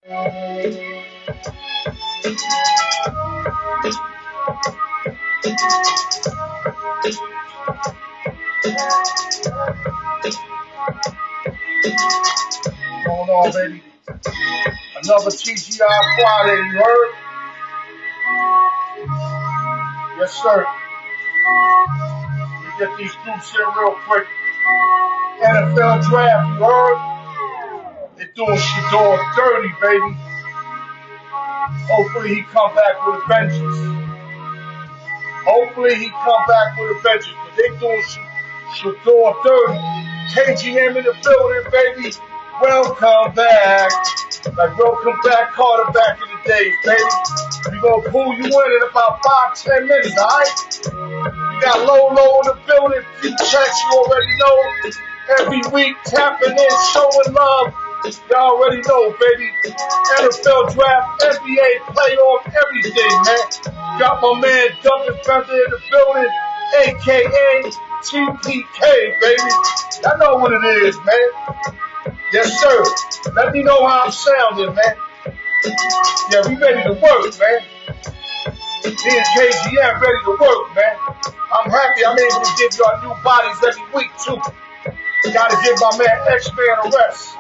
Going on, baby? Another TGI Friday, you heard? Yes, sir. Let me get these troops in real quick. NFL draft, you heard? They're doing Shador dirty, baby. Hopefully he come back with a vengeance. Hopefully he come back with a vengeance. But they doing Shador dirty. KGM in the building, baby. Welcome back. Like welcome back, Carter, back in the days, baby. We gonna pull you in about 5-10 minutes, alright? We got Lolo in the building, few checks you already know. Every week tapping in, showing love. Y'all already know, baby. NFL draft, NBA playoff, everything, man. Got my man Duncan Fender in the building, aka TPK, baby. Y'all know what it is, man. Yes, sir. Let me know how I'm sounding, man. Yeah, we ready to work, man. Me and KGM ready to work, man. I'm happy I'm able to give y'all new bodies every week, too. Gotta give my man X-Man a rest.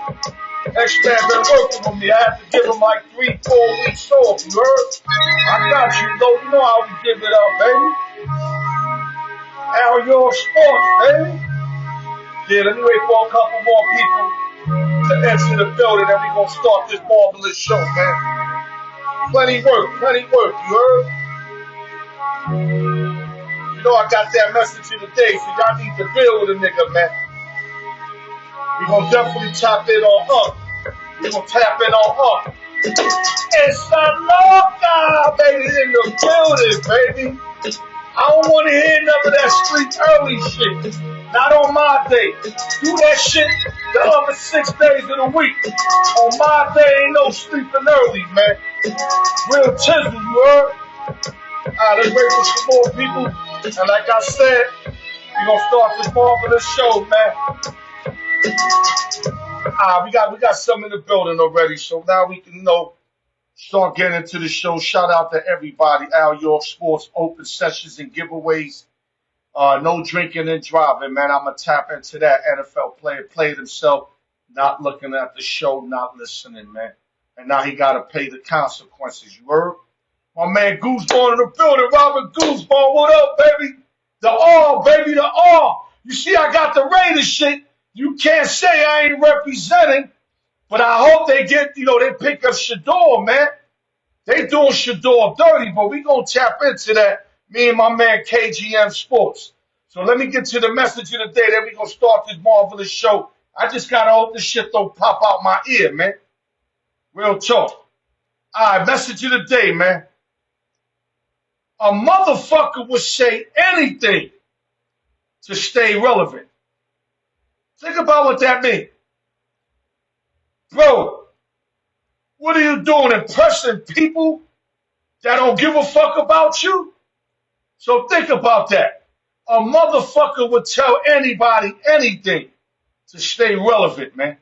X-Man been working with me. I have to give him like 3-4 weeks off, you heard? I got you, though. You know how we give it up, baby. How your sports, baby? Yeah, let me wait for a couple more people to enter the building, and we gonna start this marvelous show, man. Plenty work, you heard? You know I got that message in the day, so y'all need to build a nigga, man. We gonna definitely tap in on up. We gonna tap in on up. It's a loca, baby, in the building, baby. I don't want to hear none of that sleep early shit. Not on my day. Do that shit the other 6 days of the week. On my day, ain't no sleeping early, man. Real chisel, you heard? Alright, let's wait for some more people. And like I said, we gonna start this marvelous show, man. We got some in the building already, so now we can start getting into the show. Shout out to everybody. Al York Sports open sessions and giveaways. No drinking and driving, man. I'm gonna tap into that. NFL player played himself, not looking at the show, not listening, man. And now he gotta pay the consequences. You heard? My man Gooseball in the building. Robert Gooseball, what up, baby? The R, baby, the R. You see, I got the Raiders shit. You can't say I ain't representing, but I hope they get, they pick up Shador, man. They doing Shador dirty, but we gonna tap into that, me and my man KGM Sports. So let me get to the message of the day, then we gonna start this marvelous show. I just gotta hope this shit don't pop out my ear, man. Real talk. Alright, message of the day, man. A motherfucker would say anything to stay relevant. Think about what that means. Bro, what are you doing? Impressing people that don't give a fuck about you? So think about that. A motherfucker would tell anybody anything to stay relevant, man.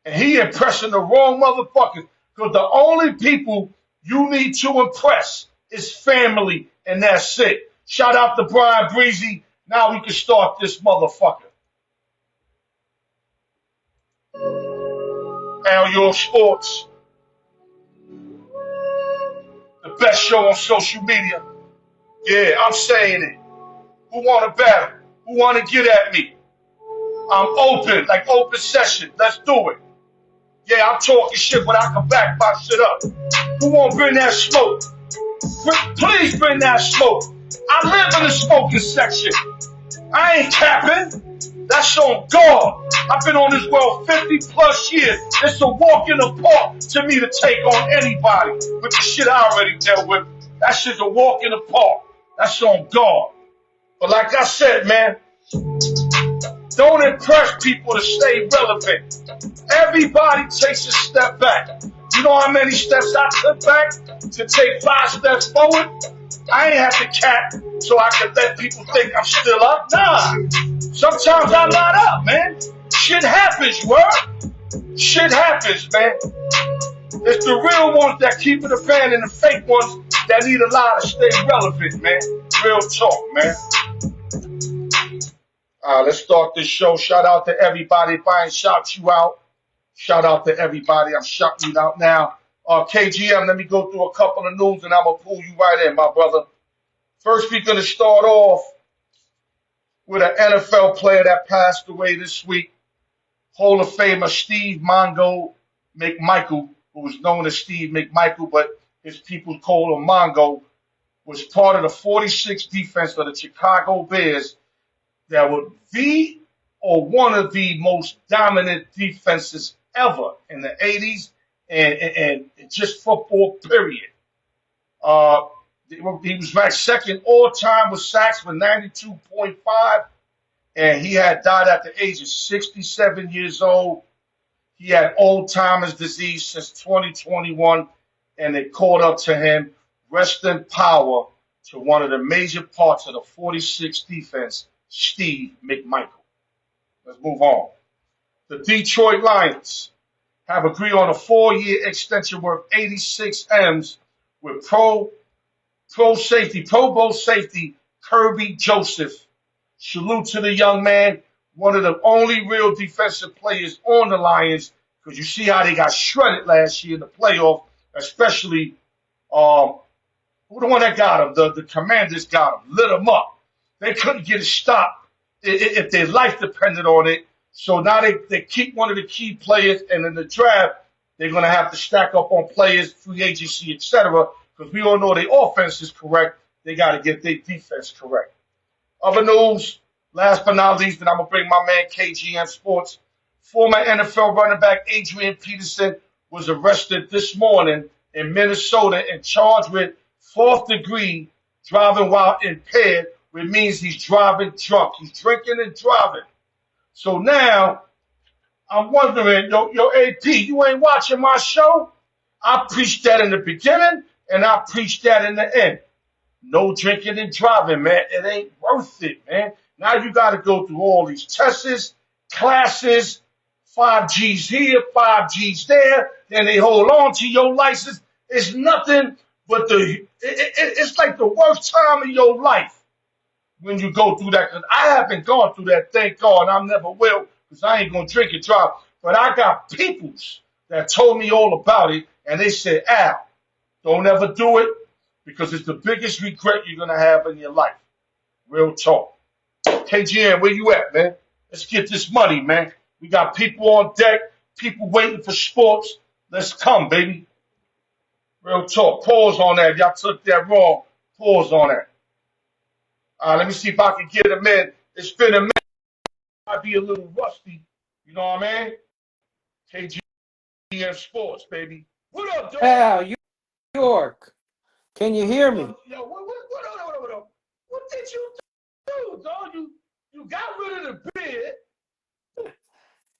And he impressing the wrong motherfuckers. Because the only people you need to impress is family, and that's it. Shout out to Brian Breezy. Now we can start this motherfucker. Al York Sports, the best show on social media. Yeah, I'm saying it. Who want to battle? Who want to get at me? I'm open, like open session. Let's do it. Yeah, I'm talking shit, but I can back my shit up. Who want to bring that smoke? Please bring that smoke. I live in the smoking section. I ain't capping. That's on God. I've been on this world 50 plus years. It's a walk in the park to me to take on anybody with the shit I already dealt with. That shit's a walk in the park. That's on God. But like I said, man, don't impress people to stay relevant. Everybody takes a step back. You know how many steps I took back to take 5 steps forward? I ain't have to cap so I could let people think I'm still up. Nah. Sometimes I'm not up, man. Shit happens, word. Shit happens, man. It's the real ones that keep it a fan and the fake ones that need a lot to stay relevant, man. Real talk, man. Let's start this show. Shout out to everybody. If I ain't shout you out, shout out to everybody. I'm shouting you out now. KGM, let me go through a couple of news and I'm going to pull you right in, my brother. First, we're going to start off with an NFL player that passed away this week. Hall of Famer Steve Mongo Mcmichael, who was known as Steve Mcmichael, but his people call him Mongo, was part of the 46th defense of the Chicago Bears that were the or one of the most dominant defenses ever in the 80s and just football, period. He was ranked second all time with sacks with 92.5, and he had died at the age of 67 years old. He had old-timers disease since 2021, and it caught up to him. Rest in power to one of the major parts of the 46th defense, Steve Mcmichael. Let's move on. The Detroit Lions have agreed on a 4-year extension worth 86 M's with Pro Bowl safety Kirby Joseph. Salute to the young man, one of the only real defensive players on the Lions, because you see how they got shredded last year in the playoff, especially who the one that got him? The Commanders got him, lit him up. They couldn't get a stop if their life depended on it. So now they keep one of the key players, and in the draft, they're going to have to stack up on players, free agency, etc., because we all know their offense is correct. They got to get their defense correct. Other news, last but not least, and I'm going to bring my man KGM Sports. Former NFL running back Adrian Peterson was arrested this morning in Minnesota and charged with fourth degree driving while impaired, which means he's driving drunk. He's drinking and driving. So now, I'm wondering, yo, AP, you ain't watching my show? I preached that in the beginning, and I preached that in the end. No drinking and driving, man. It ain't worth it, man. Now you got to go through all these tests, classes, 5Gs here, 5Gs there. Then they hold on to your license. It's nothing but it's like the worst time of your life when you go through that. Because I haven't gone through that, thank God, and I never will, because I ain't going to drink and drive. But I got peoples that told me all about it, and they said, Al, don't ever do it, because it's the biggest regret you're going to have in your life. Real talk. KGM, where you at, man? Let's get this money, man. We got people on deck, people waiting for sports. Let's come, baby. Real talk. Pause on that. Y'all took that wrong. Pause on that. Let me see if I can get them in. It's been a minute. Might be a little rusty. You know what I mean? KGM Sports, baby. What up, dog? Al, York. Can you hear me? Yo, what did you do, dog? You got rid of the beard.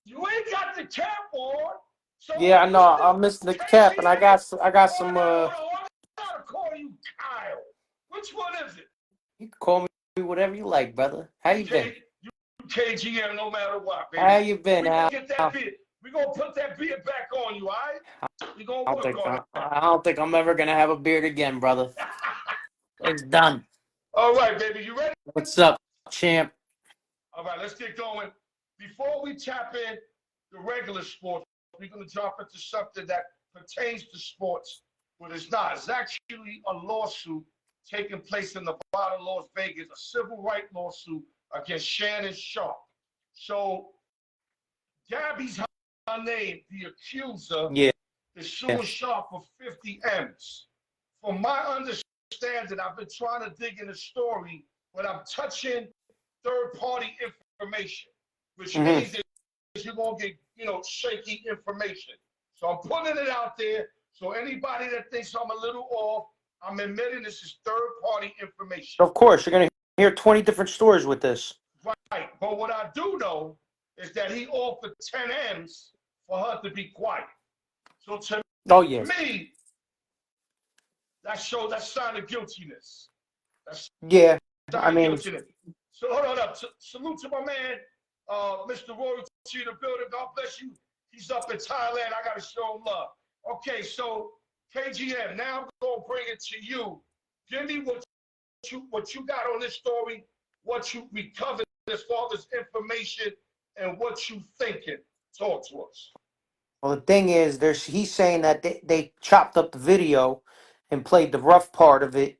You ain't got the cap on. So yeah, I know. I missed the cap, and I got some. I gotta call you Kyle. Which one is it? You can call me whatever you like, brother. How you been? You KGM no matter what, baby. How you been, Al? Get that beard. We gonna put that beard back on you, all right? We gonna work on it. I don't think I'm ever gonna have a beard again, brother. It's done. All right, baby. You ready? What's up, champ? All right, let's get going. Before we tap in the regular sports, we're going to jump into something that pertains to sports, but it's not. It's actually a lawsuit taking place in Nevada, Las Vegas, a civil rights lawsuit against Shannon Sharp. So, Gabby's her name, the accuser, is suing Sharp for 50 M's. From my understanding, I've been trying to dig in the story, but I'm touching third-party information, which means that you're going to get, shaky information. So I'm putting it out there. So anybody that thinks I'm a little off, I'm admitting this is third-party information. Of course, you're going to hear 20 different stories with this. Right. But what I do know is that he offered 10 M's for her to be quiet. So to me, that sign of guiltiness. Guiltiness. So hold on. Salute to my man, Mr. Roy T in the building. God bless you. He's up in Thailand. I got to show him love. Okay, so KGM, now I'm gonna bring it to you. Give me what you got on this story, what you recovered as far as information, and what you thinking. Talk to us. Well, the thing is, he's saying that they chopped up the video and played the rough part of it,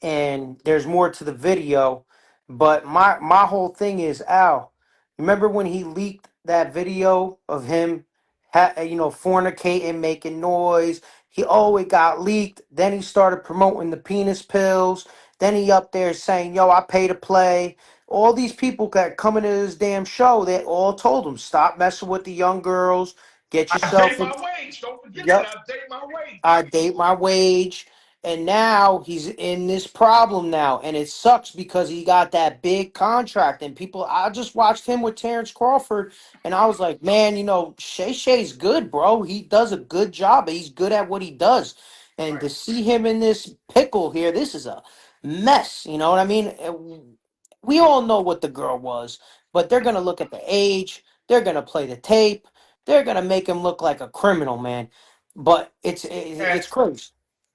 and there's more to the video. But my whole thing is, Al, remember when he leaked that video of him, fornicating, making noise? It got leaked. Then he started promoting the penis pills. Then he up there saying, "Yo, I pay to play." All these people that coming to this damn show, they all told him, "Stop messing with the young girls. Get I yourself date in." my wage. Don't forget that. Yep. I date my I wage. date my wage, and now he's in this problem now, and it sucks because he got that big contract, and people. I just watched him with Terrence Crawford, and I was like, man, Shay Shay's good, bro. He does a good job. He's good at what he does, and Right. to see him in this pickle here, this is a mess. You know what I mean? We all know what the girl was, but they're gonna look at the age. They're gonna play the tape. They're gonna make him look like a criminal, man. But And it's crazy.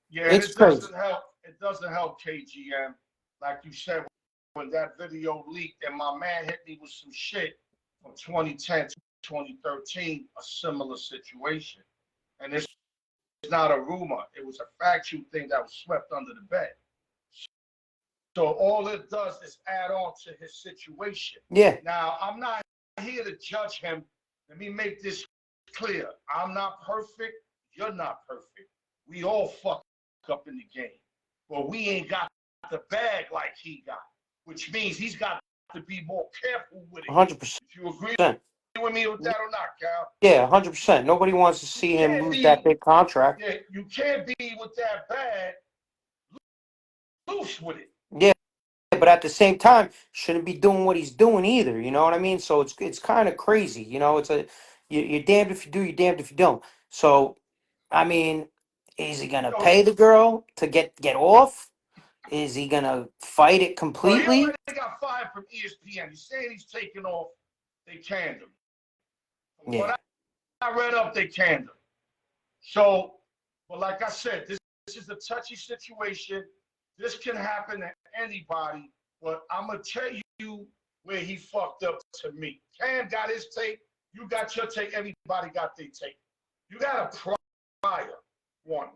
yeah, and It's it crazy. doesn't help. It doesn't help KGM. Like you said, when that video leaked and my man hit me with some shit from 2010 to 2013, a similar situation. And it's not a rumor. It was a factual thing that was swept under the bed. So all it does is add on to his situation. Yeah, Now, I'm not here to judge him. Let me make this clear. I'm not perfect. You're not perfect. We all fuck up in the game. But we ain't got the bag like he got, which means he's got to be more careful with it. 100%. If you agree with me with that or not, Cal? Yeah, 100%. Nobody wants to You see him can't lose that be, big contract. yeah, you can't be with that bag loose with it. Yeah, but at the same time, shouldn't be doing what he's doing either. You know what I mean? So it's kind of crazy. You're damned if you do, you're damned if you don't. So I mean, is he gonna So pay the girl to get off? Is he gonna fight it well, he completely? already got fired from ESPN. He's saying he's taking off. They canned him. From Yeah, what I read up, they canned him. So, but like I said, this is a touchy situation. This can happen to anybody. But I'm gonna tell you where he fucked up to me. Cam got his tape. You got your tape. Everybody got their tape. You got a prior one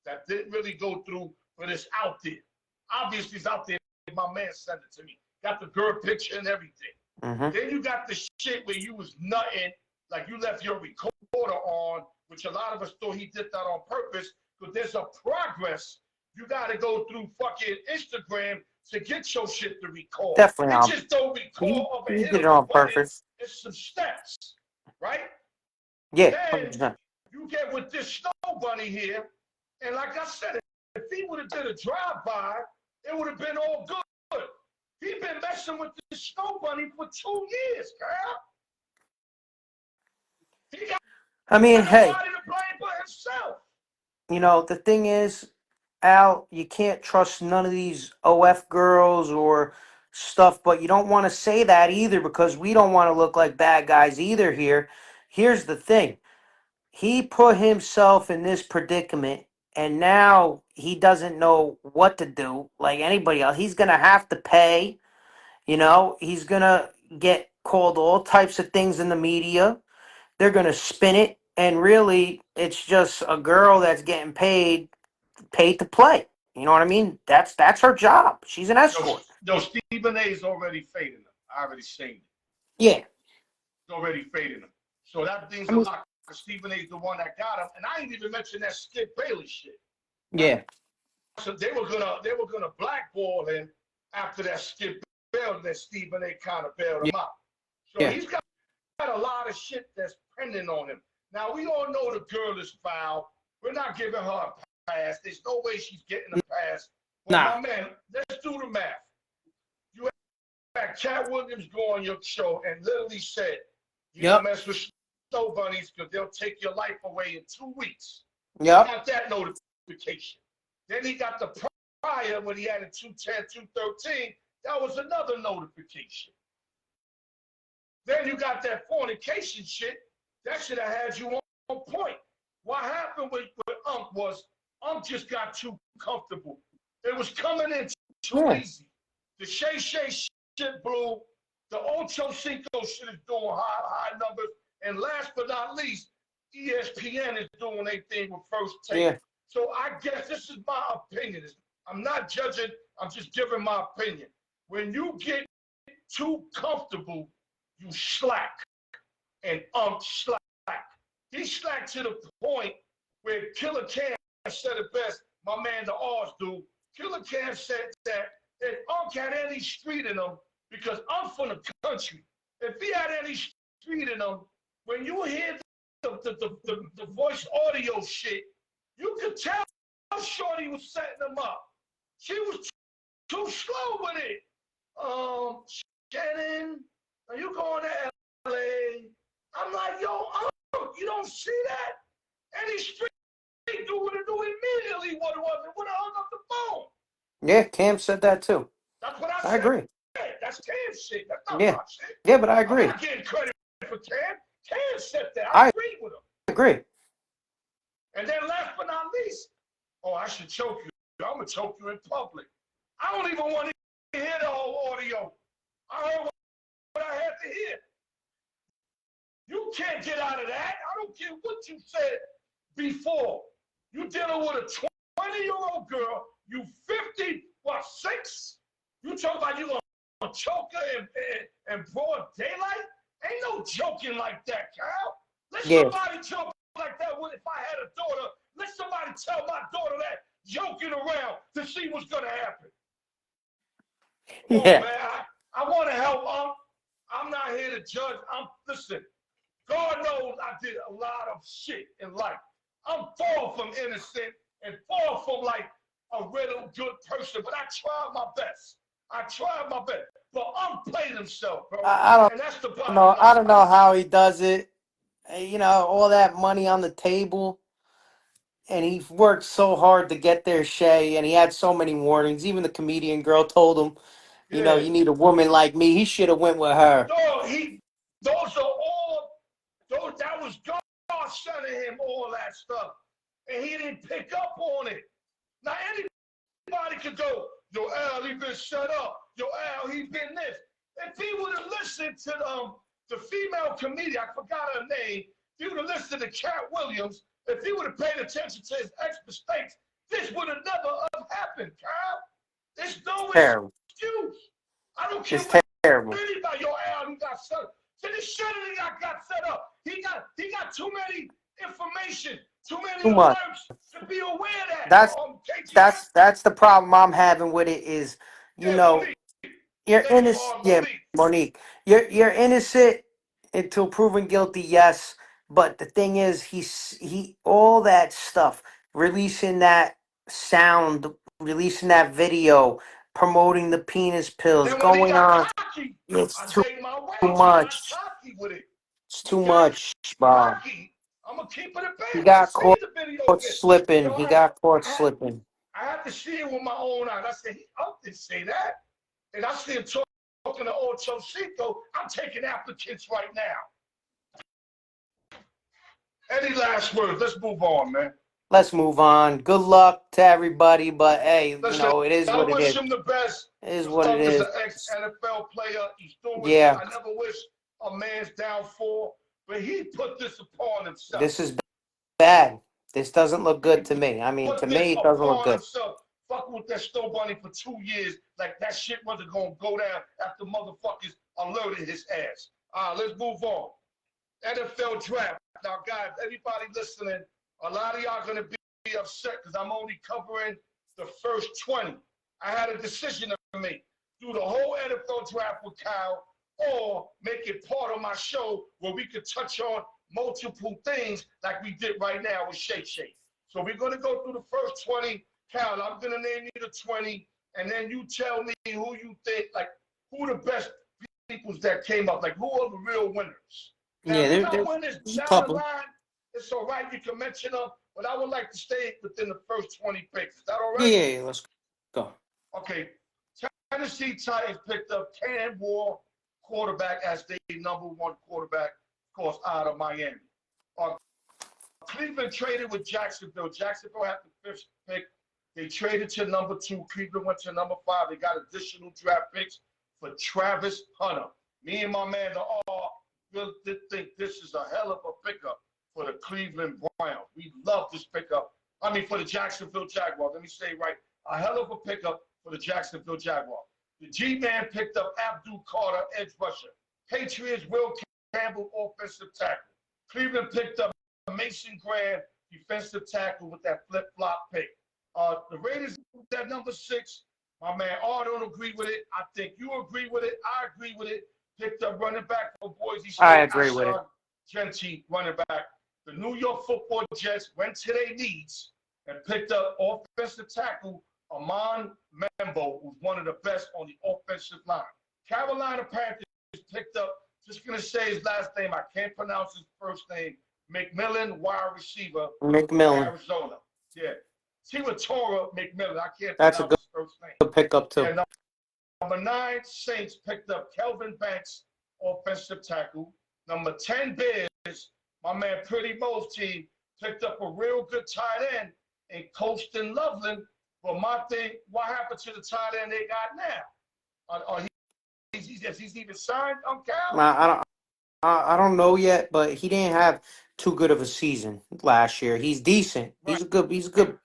that didn't really go through, but it's out there. Obviously, it's out there. My man sent it to me. Got the girl picture and everything. hmm Then you got the shit where you was nutting, like you left your recorder on, which a lot of us thought he did that on purpose, but there's a progress. You got to go through fucking Instagram to get your shit to record. definitely It on. just don't record over He hit did of it a on button. purpose. It's some steps, right? Yeah, Then 100%. you get with this snow bunny here, and like I said, if he would have did a drive-by, it would have been all good. He been messing with the snow bunny for 2 years, Kyle. He got I mean, hey, nobody to blame but himself. the thing is, Al, you can't trust none of these OF girls or stuff, but you don't want to say that either because we don't want to look like bad guys either here. Here's the thing. He put himself in this predicament and now he doesn't know what to do like anybody else. He's going to have to pay, he's going to get called all types of things in the media. They're going to spin it and really it's just a girl that's getting paid to play. You know what I mean? That's her job. She's an Yo, escort. yo, Stephen A is already fading him. I already seen it. Yeah. He's already fading him. So that means I a mean, lot. Because Stephen A is the one that got him. And I ain't even mentioned that Skip Bayless shit. yeah. So they were gonna blackball him after that Skip Bayless, and then Stephen A kind of bailed Yeah. him out. So Yeah. he's got a lot of shit that's pending on him. Now we all know the girl is foul. We're not giving her a pass. There's no way she's getting a pass. But Nah. my man, let's do the math. You had Cat Williams go on your show and literally said, "You don't Yep. mess with snow bunnies because they'll take your life away in 2 weeks." He Yep. got that notification. Then he got the prior when he had a 210, 213. That was another notification. Then you got that fornication shit. That should have had you on point. What happened with was just got too comfortable. It was coming in too easy. The Shay Shay shit blew. The Ocho Cinco shit is doing high numbers. And last but not least, ESPN is doing their thing with First Take. Yeah. So I guess this is my opinion. I'm not judging. I'm just giving my opinion. When you get too comfortable, you slack. And slack. He slacked to the point where Killer Cam said it best, my man the R's do. Killer Cam said that if had any street in him, because I'm from the country, if he had any street in him, when you hear the voice audio shit, you could tell Shorty was setting him up. She was too slow with it. Shannon, are you going to LA? I'm like, yo, you don't see that? Any street dude would have knew immediately what it was and would have hung up the phone. Yeah, Cam said that too. That's what I I said. agree. That's Cam shit. That's not Yeah. my shit. Yeah, but I agree. I'm not getting credit for Cam. Cam said that. I agree with him. I agree. And then last but not least, I should choke you. I'm going to choke you in public. I don't even want to hear the whole audio. I heard what I had to hear. You can't get out of that. I don't care what you said before. You dealing with a 20-year-old girl. You 56? You talk about you gonna choke her in broad daylight? Ain't no joking like that, Kyle. Let somebody joke like that if I had a daughter. Let somebody tell my daughter that joking around to see what's gonna happen. Come on, man. I want to help. I'm not here to judge. Listen. God knows I did a lot of shit in life. I'm far from innocent and far from like a real good person, but I tried my best. But played himself, bro. And that's the bottom line. I don't know how he does it. You know, all that money on the table. And he worked so hard to get there, Shay, and he had so many warnings. Even the comedian girl told him, you know, you need a woman like me. He should have went with her. That was God sending him all that stuff. And he didn't pick up on it. Now anybody could go, yo, Al, he been shut up. Yo, Al, he been this. If he would have listened to the female comedian, I forgot her name, if he would have listened to Cat Williams, if he would have paid attention to his ex-mistakes, this would have never have happened, Kyle. There's no excuse. I don't care what anybody, yo, Al, he got set up. So this shit he got set up. He got too many information, too many alerts to be aware that. That's the problem I'm having with it is, you know, Monique. You're innocent. Yeah, Monique. You're innocent until proven guilty. Yes, but the thing is, he all that stuff, releasing that sound, releasing that video, promoting the penis pills, going on. It's too much. It's too much, bro. I'm gonna keep it a band. He got caught slipping. He got caught slipping. I have to see it with my own eyes. I said, he didn't say that. And I see him talking to Ocho Cinco. I'm taking applicants right now. Any last words? Let's move on, man. Let's move on. Good luck to everybody, but hey, listen, you know, it is what it is. I wish him the best. It is what it is. He's an ex-NFL player. He's doing I never wish a man's downfall, but he put this upon himself. This is bad. This doesn't look good to me. I mean, to me, it doesn't look good. Fucking with that Snow Bunny for 2 years, like that shit wasn't gonna go down after motherfuckers alerted his ass. Let's move on. NFL draft. Now, guys, everybody listening, a lot of y'all gonna be upset because I'm only covering the first 20. I had a decision to make. Do the whole NFL draft with Kyle, or make it part of my show where we could touch on multiple things like we did right now with Shay Shay. So we're gonna go through the first 20. Cal, I'm gonna name you the 20, and then you tell me who you think, like, who the best people that came up, like, who are the real winners. Now, there's winners down the line. It's all right, you can mention them, but I would like to stay within the first 20 picks. Is that all right? Yeah, let's go. Okay, Tennessee Titans picked up Cam Ward, quarterback, as their #1 quarterback, of course, out of Miami. Cleveland traded with Jacksonville. Jacksonville had the fifth pick. They traded to number 2. Cleveland went to number 5. They got additional draft picks for Travis Hunter. Me and my man, the R, really think this is a hell of a pickup for the Cleveland Browns. We love this pickup. I mean, for the Jacksonville Jaguars. Let me say it right. A hell of a pickup for the Jacksonville Jaguars. The G-Man picked up Abdul Carter, edge rusher. Patriots, Will Campbell, offensive tackle. Cleveland picked up Mason Graham, defensive tackle, with that flip-flop pick. The Raiders at number 6. My man R don't agree with it. I think you agree with it. I agree with it. Picked up running back for Boise State. I agree with it. Genty, running back. The New York Football Jets went to their needs and picked up offensive tackle Amon Membo, who's one of the best on the offensive line. Carolina Panthers picked up, just going to say his last name, I can't pronounce his first name, McMillan, wide receiver McMillan. Arizona. Yeah. Tiwatora McMillan. I can't That's a pronounce his first name. good pickup, too. Yeah, number 9, Saints picked up Kelvin Banks, offensive tackle. Number 10, Bears, my man Pretty Mo's team, picked up a real good tight end in Colston Loveland. But my thing, what happened to the tight end they got now? He's even signed on Cal? I don't know yet, but he didn't have too good of a season last year. He's decent. Right. He's a good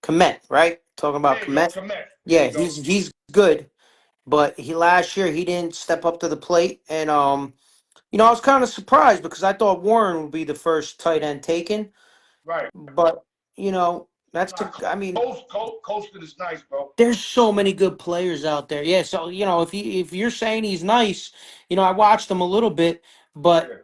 commit, right? Talking about commit. Yeah, he's good. But last year he didn't step up to the plate, and I was kind of surprised because I thought Warren would be the first tight end taken. Right. But that's I mean, Colston is nice, bro. there's so many good players out there. Yeah, so if you're saying he's nice, I watched him a little bit, but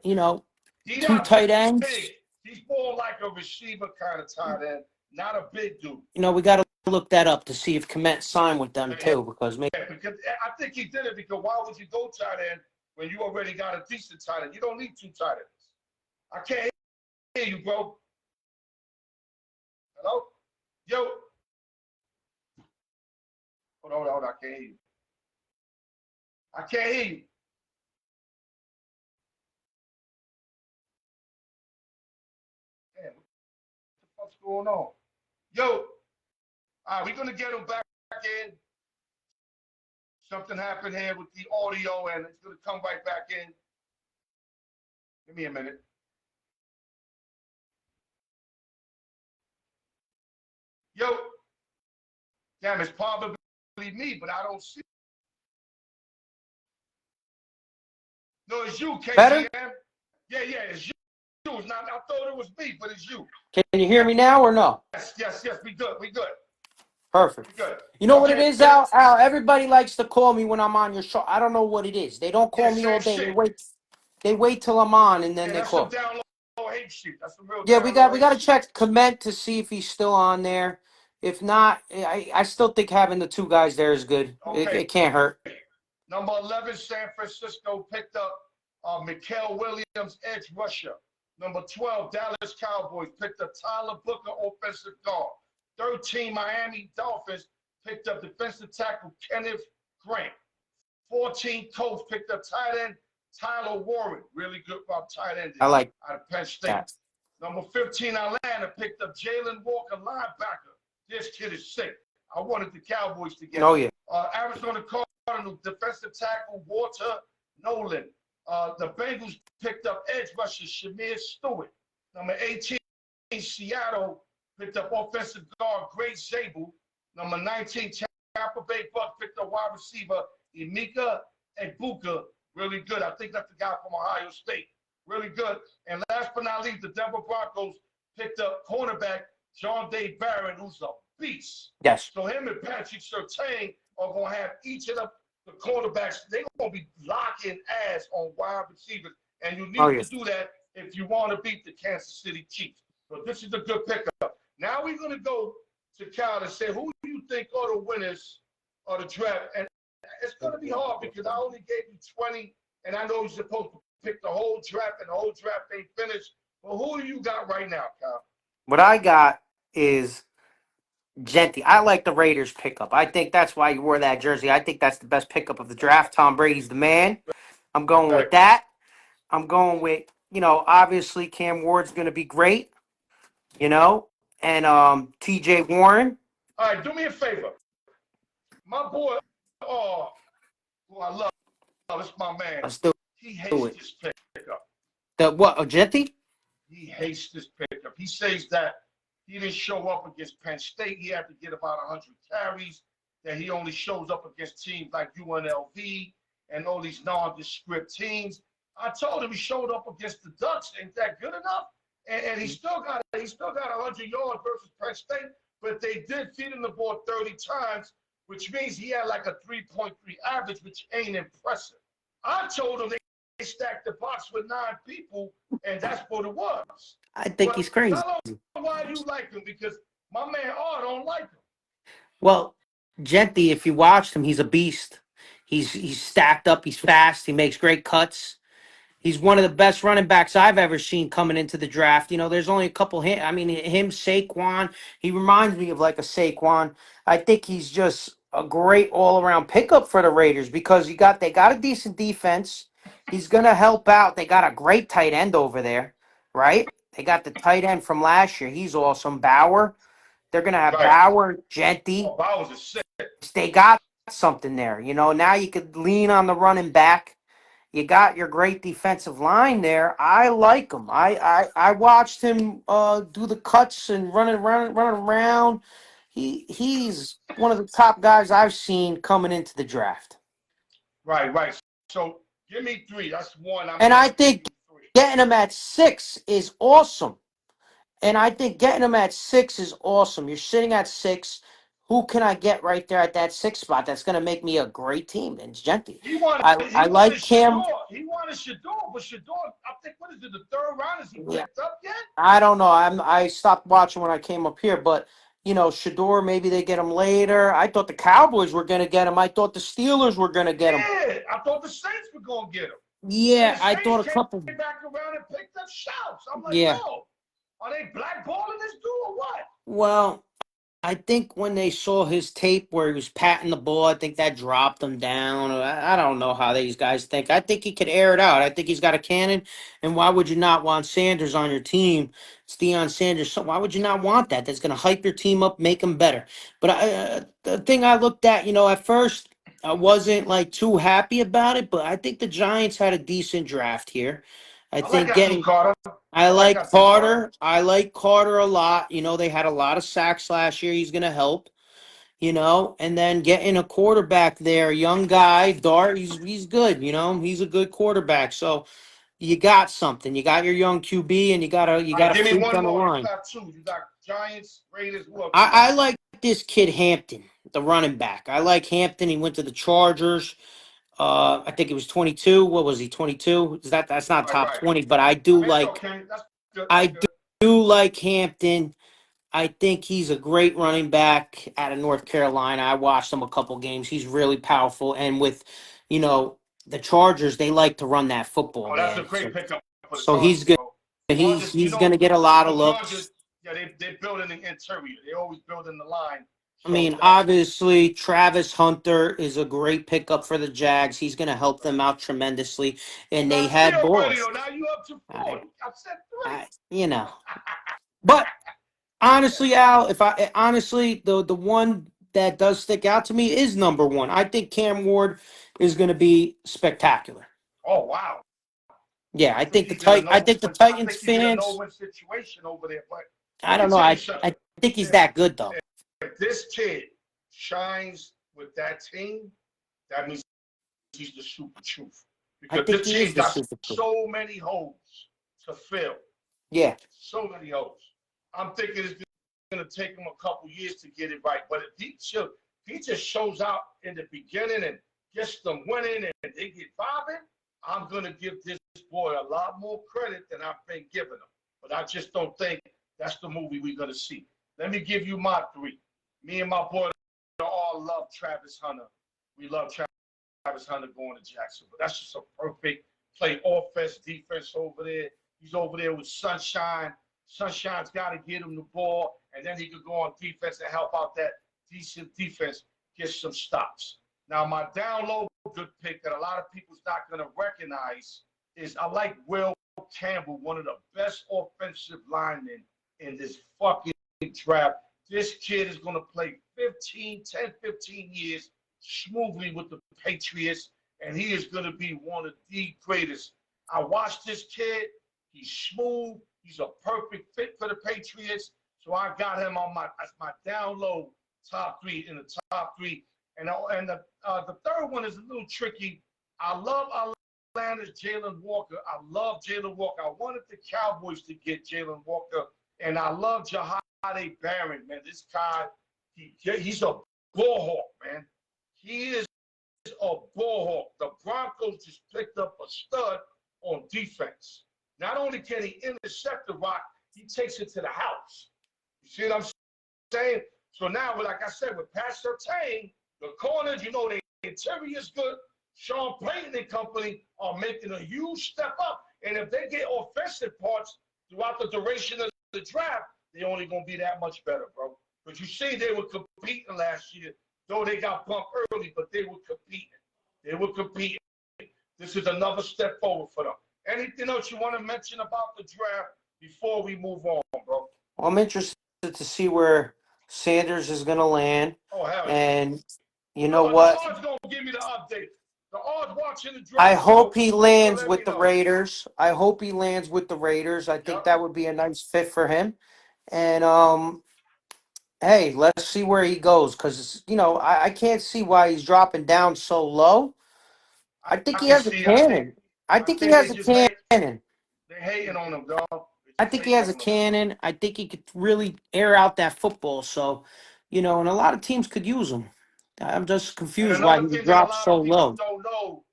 He's 2 tight ends. Big. He's more like a receiver kind of tight end, not a big dude. We got to look that up to see if Komet signed with them too, because maybe. Yeah, because I think he did it because why would you go tight end when you already got a decent tight end? You don't need 2 tight ends. I can't hear you, bro. Hello? Yo. Hold on. I can't hear you. I can't hear you. Damn, what the fuck's going on? Yo. All right, we're going to get him back in. Something happened here with the audio, and it's going to come right back in. Give me a minute. Yo. Damn, it's probably me, but I don't see it. No, it's you, KGM. Better? Yeah, it's you. It's not, I thought it was me, but it's you. Can you hear me now or no? Yes. We good. Perfect. We good. You know what it is, Al? Al, everybody likes to call me when I'm on your show. I don't know what it is. They don't call me all day. They wait till I'm on and then they call. That's some download hate shit. That's some real. Yeah, we got to check Komet to see if he's still on there. If not, I still think having the 2 guys there is good. Okay. It can't hurt. Number 11, San Francisco picked up Mikael Williams, edge rusher. Number 12, Dallas Cowboys picked up Tyler Booker, offensive guard. 13, Miami Dolphins picked up defensive tackle Kenneth Grant. 14, Colts picked up tight end Tyler Warren. Really good tight end. I like out of Penn State. that. Number 15, Atlanta picked up Jalen Walker, linebacker. This kid is sick. I wanted the Cowboys to get him. Oh, yeah. Arizona Cardinals defensive tackle Walter Nolan. The Bengals picked up edge rusher Shamir Stewart. Number 18, Seattle picked up offensive guard Grace Zabel. Number 19, Tampa Bay Bucks picked up wide receiver Emeka Egbuka. Really good. I think that's the guy from Ohio State. Really good. And last but not least, the Denver Broncos picked up cornerback John Day Barron, who's a beast. Yes. So him and Patrick Surtain are going to have each of the cornerbacks. They're going to be locking ass on wide receivers. And you need to do that if you want to beat the Kansas City Chiefs. So this is a good pickup. Now we're going to go to Cal and say, who do you think are the winners of the draft? And it's going to be hard because I only gave you 20, and I know you're supposed to pick the whole draft, and the whole draft ain't finished. But who do you got right now, Cal? What I got is Genty. I like the Raiders pickup. I think that's why you wore that jersey. I think that's the best pickup of the draft. Tom Brady's the man. I'm going with that. I'm going with, obviously Cam Ward's going to be great. you know, and T.J. Warren. All right, do me a favor. My boy, who I love, it's my man. Let's do He hates it. this pickup. The what? Ojeti? He hates this pickup. He says that he didn't show up against Penn State. He had to get about 100 carries. That he only shows up against teams like UNLV and all these nondescript teams. I told him he showed up against the Ducks. Ain't that good enough? And he still got 100 yards versus Penn State, but they did feed him the ball 30 times, which means he had like a 3.3 average, which ain't impressive. I told him they stacked the box with 9 people, and that's what it was. I think But he's crazy. tell him why you like him, because my man R don't like him. Well, Genti, if you watched him, he's a beast. He's stacked up. He's fast. He makes great cuts. He's one of the best running backs I've ever seen coming into the draft. You know, there's only a couple. I mean, him, Saquon. He reminds me of like a Saquon. I think he's just a great all around pickup for the Raiders because they got a decent defense. He's gonna help out. They got a great tight end over there, right? They got the tight end from last year. He's awesome. Bauer. They're gonna have Right. Bauer, Genti. Oh, Bowers is sick. They got something there. You know, now you could lean on the running back. You got your great defensive line there. I like him. I watched him do the cuts and running around. He's one of the top guys I've seen coming into the draft. Right, right. So give me three. That's one. I'm And going I to give think you three. getting him at 6 is awesome. And I think getting him at 6 is awesome. You're sitting at 6. Who can I get right there at that 6 spot? That's going to make me a great team. And it's Genti. He wanted I he wanted like Cam. Shador. He wanted Shador, but Shador, I think, what is it, the third round? Is he Yeah, picked up yet? I don't know. I stopped watching when I came up here, but you know, Shador, maybe they get him later. I thought the Cowboys were going to get him. I thought the Steelers were going to get him. Yeah, I thought the Saints were going to get him. And Yeah, the I Saints thought a came couple. back around and picked up Shouts. I'm like, Yeah. yo, are they blackballing this dude or what? Well, I think when they saw his tape where he was patting the ball, I think that dropped him down. I don't know how these guys think. I think he could air it out. I think he's got a cannon. And why would you not want Sanders on your team? It's Deion Sanders. So why would you not want that? That's going to hype your team up, make them better. But the thing I looked at, you know, at first, I wasn't like too happy about it. But I think the Giants had a decent draft here. I I like think Abdul getting Carter. I I like like Abdul Carter. Carter. I like Carter a lot. You know, they had a lot of sacks last year. He's going to help, you know, and then getting a quarterback there, young guy, Dart, he's good, you know. He's a good quarterback. So, you got something. You got your young QB and you All got right, a give me freak one on the more. You line. got two. You got Giants, Raiders. Who else you like? I like this kid Hampton, the running back. I like Hampton. He went to the Chargers. I think he was 22. What was he? 22? That's not Right, top right. 20, but It's okay. That's good. That's I good. do like Hampton. I think he's a great running back out of North Carolina. I watched him a couple games. He's really powerful. And with, you know, the Chargers, they like to run that football, Oh, that's a man. great pickup for the So he's Chargers, good. yo. He's Chargers, he's gonna get a lot of the Chargers, looks. yeah, they building the interior. They always building the line. I So mean, obviously, Travis Hunter is a great pickup for the Jags. He's gonna help them out tremendously. you And they got three had already, balls. though. Now you up to four. I, I said three. you know. But honestly, Al, if I honestly the one that does stick out to me is number one. I think Cam Ward is going to be spectacular. Oh wow. Yeah, I think he's in a I think the I Titans think he's in a fans. no-win situation over there. But I let me don't know. tell you I something. think he's If, that good though. if this kid shines with that team, that means he's the super truth. I Because think this he is team the got super. so many holes to fill. Yeah, So many holes. I'm thinking it's going to take him a couple years to get it right. But if he just shows out in the beginning and gets them winning and they get vibing, I'm going to give this boy a lot more credit than I've been giving him. But I just don't think that's the movie we're going to see. Let me give you my three. Me and my boy all love Travis Hunter. We love Travis Hunter going to Jacksonville. That's just a perfect play offense, defense over there. He's over there with Sunshine. Sunshine's got to get him the ball, and then he could go on defense and help out that decent defense, get some stops. Now, my down low good pick that a lot of people's not going to recognize is I like Will Campbell, one of the best offensive linemen in this fucking draft. This kid is going to play 15 years smoothly with the Patriots, and he is going to be one of the greatest. I watched this kid. He's smooth. He's a perfect fit for the Patriots. So I got him on my down low top three in the top three. And the third one is a little tricky. I love Atlanta's Jalen Walker. I love Jalen Walker. I wanted the Cowboys to get Jalen Walker, and I love Jahade Barron, man. This guy, he's a ball hawk, man. He is a ball hawk. The Broncos just picked up a stud on defense. Not only can he intercept the rock, he takes it to the house. You see what I'm saying? So now, like I said, with Pat Surtain, the corners, you know, the interior is good. Sean Payton and company are making a huge step up. And if they get offensive parts throughout the duration of the draft, they're only going to be that much better, bro. But you see, they were competing last year, though they got bumped early, but they were competing. They were competing. This is another step forward for them. Anything else you want to mention about the draft before we move on, bro? Well, I'm interested to see where Sanders is going to land. Oh, hell yeah. And you How know about the what? odds going to give me the update? The odds watching the draft. I hope So he lands let me with the know. Raiders. I hope he lands with the Raiders. I think Yep. that would be a nice fit for him. And hey, let's see where he goes because I can't see why he's dropping down so low. I think I he can has a see. cannon. I I think he think has they a just hate. cannon. They hating on him, dog. They I just think he hating has a on him. cannon. I think he could really air out that football. So, and a lot of teams could use him. I'm just And confused why another he thing that a dropped lot so of people low. don't know,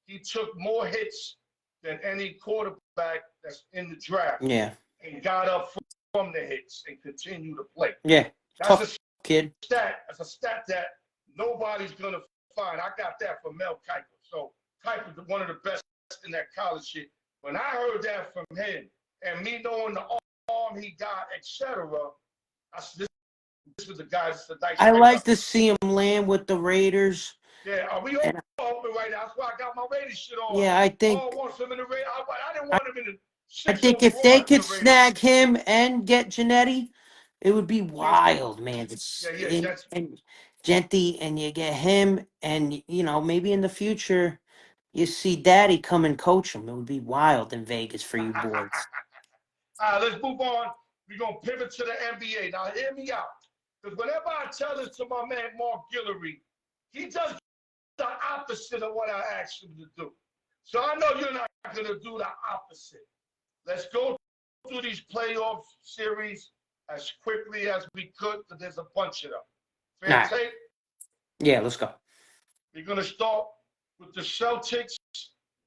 he took more hits than any quarterback that's in the draft, Yeah. and got up from the hits and continued to play. Yeah. That's a Tough kid. stat. That's a stat that nobody's gonna find. I got that from Mel Kiper. So Kiper's one of the best in that college shit. When I heard that from him, and me knowing the arm he got, etc., this was the guy that's a nice I like pickup. to see him land with the Raiders. Yeah, are we all And open right now? That's why I got my Raiders shit on. yeah, I Oh, think I want some in the Raiders. I didn't I, want him in the I six think if they overall in could the Raiders. snag him and get Janetti, it would be Yeah, wild, man. yeah. That's And Genty, and you get him, and maybe in the future you see Daddy come and coach him. It would be wild in Vegas for you boys. all right, let's move on. We're going to pivot to the NBA. Now, hear me out. Because whenever I tell this to my man, Mark Guillory, he does the opposite of what I asked him to do. So I know you're not going to do the opposite. Let's go through these playoff series as quickly as we could because there's a bunch of them. All Fair right. tape? Yeah, let's go. We're going to start with the Celtics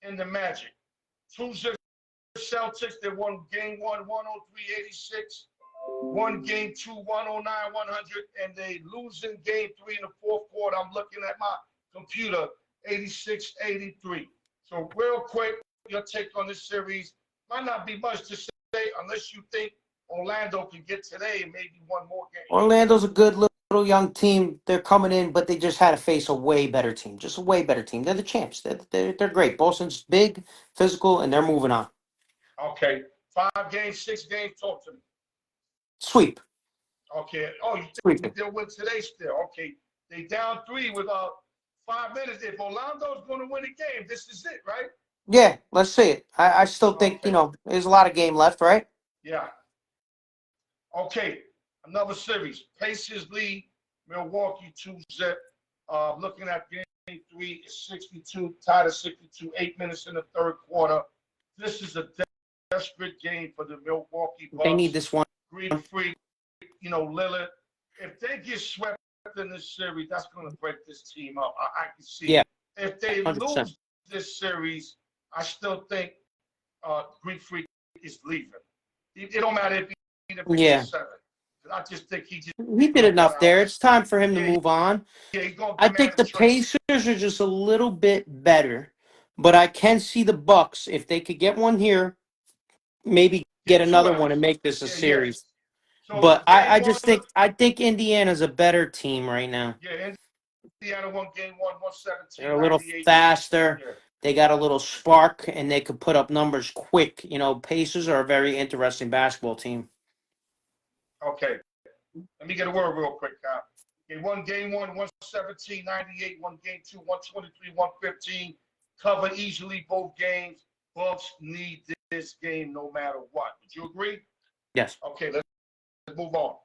and the Magic. 2-0 Celtics, they won game one, 103-86. Won game two, 109-100. And they lose in game three in the fourth quarter. I'm looking at my computer, 86-83. So real quick, your take on this series. Might not be much to say unless you think Orlando can get today and maybe one more game. Orlando's a good little young team. They're coming in, but they just had to face a way better team. Just a way better team. They're the champs. They're great. Boston's big, physical, and they're moving on. Okay. 5 games, 6 games, talk to me. Sweep. Okay. Oh, you think Sweep. they'll win today still? Okay. They down 3 with 5 minutes. If Orlando's going to win a game, this is it, right? Yeah, let's see it. I still think, Okay. there's a lot of game left, right? Yeah. Okay. Another series. Pacers lead Milwaukee 2-0. Looking at game 3, it's 62, tied at 62, 8 minutes in the third quarter. This is a desperate game for the Milwaukee Bucks. They need this one. Greek Freak, Lillard. If they get swept in this series, that's going to break this team up. I can see. Yeah. If they 100%. lose this series, I still think Greek Freak is leaving. It don't matter if he gets 7. I just think he did enough there. It's time for him to move on. Yeah, he's going to I think demand the a trade. Pacers are just a little bit better, but I can see the Bucks if they could get one here, maybe get another one and make this a series. So But I game just one, think Indiana's a better team right now. yeah, Indiana won game 1, 117. They're a little 98. faster. Yeah. They got a little spark, and they could put up numbers quick. Pacers are a very interesting basketball team. Okay. Let me get a word real quick, Kyle. They won game one, 117-98, won game two, 123-115. Cover easily both games. Bucks need this game no matter what. Would you agree? Yes. Okay, let's move on.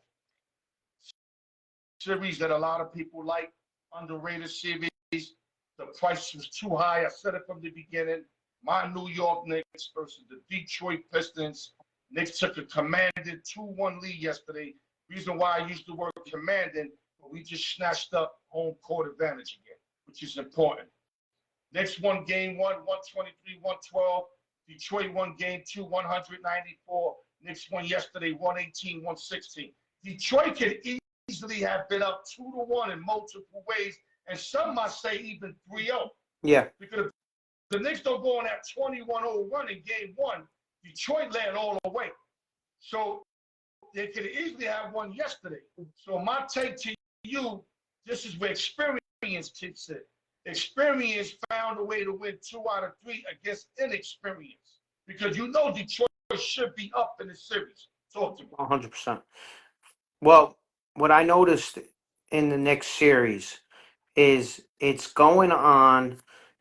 Series that a lot of people like, underrated series. The price was too high. I said it from the beginning. My New York Knicks versus the Detroit Pistons. Knicks took a commanding 2-1 lead yesterday. Reason why I used the word commanding, but we just snatched up home court advantage again, which is important. Knicks won game one, 123-112. Detroit won game two, 194. Knicks won yesterday, 118-116. Detroit could easily have been up 2-1 in multiple ways, and some might say even 3-0. Yeah. Because if the Knicks don't go on that 21-0 run in game one, Detroit led all the way. So they could easily have won yesterday. So my take to you, this is where experience kicks in. Experience found a way to win 2 out of 3 against inexperience. Because you know Detroit should be up in the series. Talk to me. 100%. Well, what I noticed in the next series is it's going on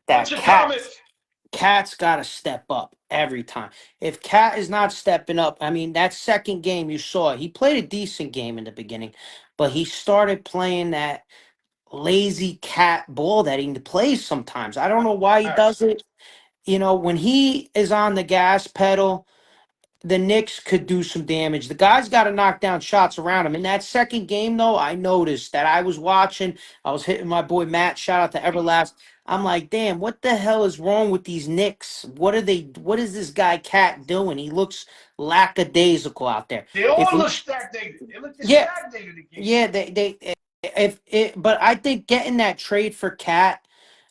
What's that your comments? Cat's got to step up every time. If Cat is not stepping up, I mean, that second game you saw, he played a decent game in the beginning, but he started playing that lazy cat ball that he plays sometimes. I don't know why he does it. You know, when he is on the gas pedal, the Knicks could do some damage. The guy's got to knock down shots around him. In that second game, though, I noticed that I was watching. I was hitting my boy Matt. Shout out to Everlast. I'm like, damn, what the hell is wrong with these Knicks? What are they? What is this guy Cat doing? He looks lackadaisical out there. They If all we, look stagnated. They look yeah, stagnated again. yeah, they if it, but I think getting that trade for Cat,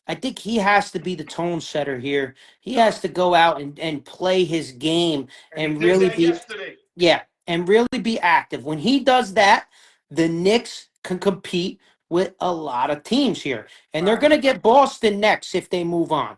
I think he has to be the tone setter here. He has to go out and play his game And he and did really that be, yesterday. yeah, and really be active. When he does that, the Knicks can compete with a lot of teams here. And they're Right. gonna get Boston next if they move on.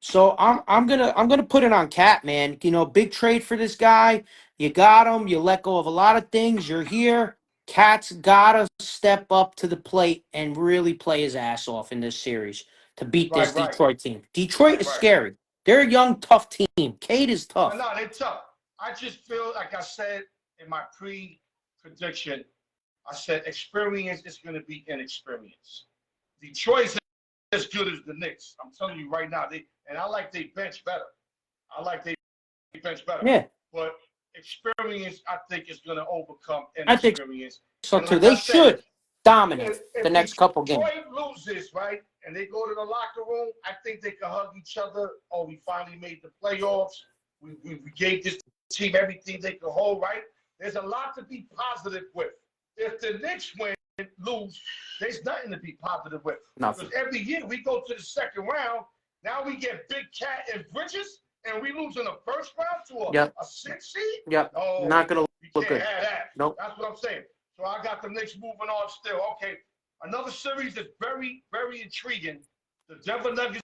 So I'm gonna put it on Cat, man. You know, big trade for this guy. You got him. You let go of a lot of things. You're here. Cat's gotta step up to the plate and really play his ass off in this series to beat this Right, right, Detroit team. Detroit right, is right. scary. They're a young, tough team. Cade is No, tough. no, they're tough. I just feel like I said in my pre-prediction, I said experience is going to be inexperience. Detroit's as good as the Knicks. I'm telling you right now. And I like they bench better. I like they bench better. Yeah, But experience, I think, is going to overcome I think inexperience. so And too. like I They said, should dominate the if next couple games. Detroit loses, right, and they go to the locker room, I think they can hug each other. Oh, we finally made the playoffs. We gave this team everything they could hold, right? There's a lot to be positive with. If the Knicks lose, there's nothing to be positive with. Nothing. Because every year we go to the second round, now we get Big Cat and Bridges, and we lose in the first round to Yep. a 6 seed? Yep. No, Not gonna you look can't good. have that. Nope. That's what I'm saying. So I got the Knicks moving on still. Okay, another series that's very, very intriguing. The Denver Nuggets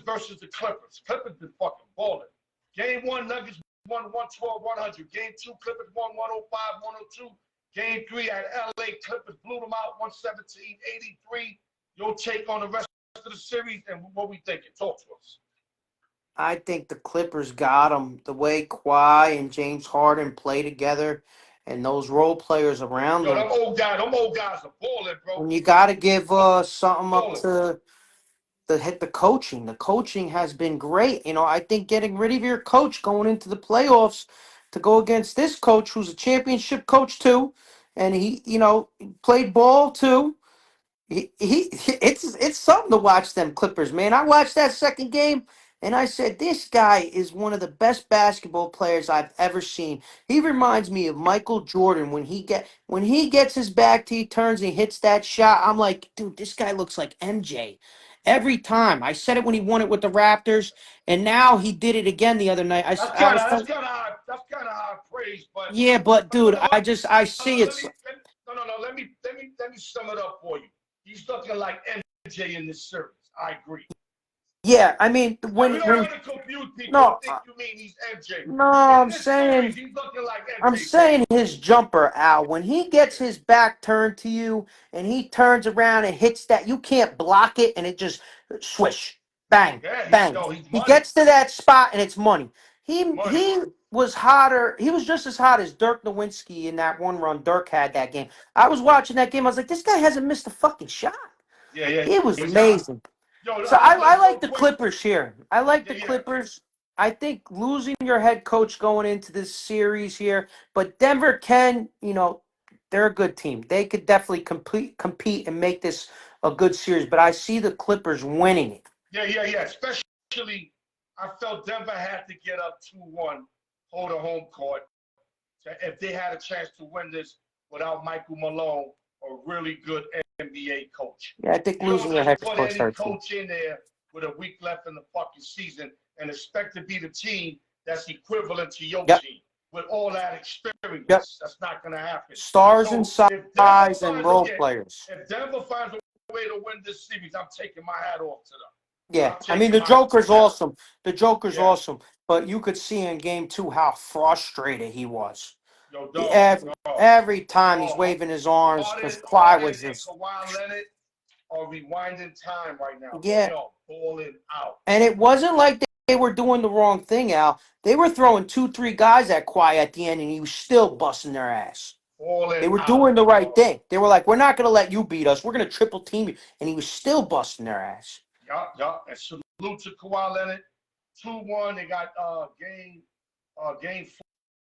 versus the Clippers. Clippers been fucking balling. Game one, Nuggets won 112-100. Game two, Clippers won 105-102. Game three at LA, Clippers blew them out 117-83. Your take on the rest of the series and what we thinking? Talk to us. I think the Clippers got them the way Kawhi and James Harden play together, and those role players around Yo, them. them old guys are balling, bro. When you got to give something up Balling. to the coaching. The coaching has been great. You know, I think getting rid of your coach going into the playoffs to go against this coach who's a championship coach too, and he, you know, played ball too. It's something to watch them Clippers, man. I watched that second game and I said this guy is one of the best basketball players I've ever seen. He reminds me of Michael Jordan when he gets his back to he turns and he hits that shot. I'm like, dude, this guy looks like MJ. Every time. I said it when he won it with the Raptors, and now he did it again the other night. That's I kind was of that's telling, kind of high praise, but yeah, but no, dude, no, I see let it's me, let me sum it up for you. He's looking like MJ in this series. I agree. Yeah, I mean, Now, we don't want to confuse people and no, think you mean he's MJ. no, In this series, he's looking like I'm MJ, bro. saying his jumper, Al, when he gets his back turned to you and he turns around and hits that, you can't block it and it just swish, bang, Yeah, bang. he's He money. gets to that spot and it's money. Money. He was hotter. He was just as hot as Dirk Nowitzki in that one run Dirk had that game. I was watching that game. I was like, this guy hasn't missed a fucking shot. Yeah, It was he's hot. amazing. Yo, So I like real the quick. Clippers here. I like the Yeah. Clippers. I think losing your head coach going into this series here, but Denver can, they're a good team. They could definitely compete and make this a good series, but I see the Clippers winning it. Yeah. Especially, I felt Denver had to get up 2-1, hold a home court. If they had a chance to win this without Michael Malone, a really good NBA coach. Yeah, I think You don't losing your just head put coach any hurts you. coach in there with a week left in the fucking season and expect to be the team that's equivalent to your Yep. team with all that Yep. experience. That's not going to happen. Stars and So size and role players. if Denver finds a way to win this series, I'm taking my hat off to them. Yeah, I'm I mean taking the my Joker's hat. awesome. The Joker's Yeah. awesome, but you could see in game 2 how frustrated he was. Yo, Every time he's waving his arms because Kawhi Harden was and just Kawhi Leonard are rewinding time right now, bro. They yeah. are balling out. And it wasn't like they were doing the wrong thing, Al. They were throwing 2, 3 guys at Kawhi at the end, and he was still busting their ass. They Balling were out. doing the right thing. They were like, "We're not going to let you beat us. We're going to triple team you," and he was still busting their ass. Yup. And salute to Kawhi Leonard. 2-1. They got game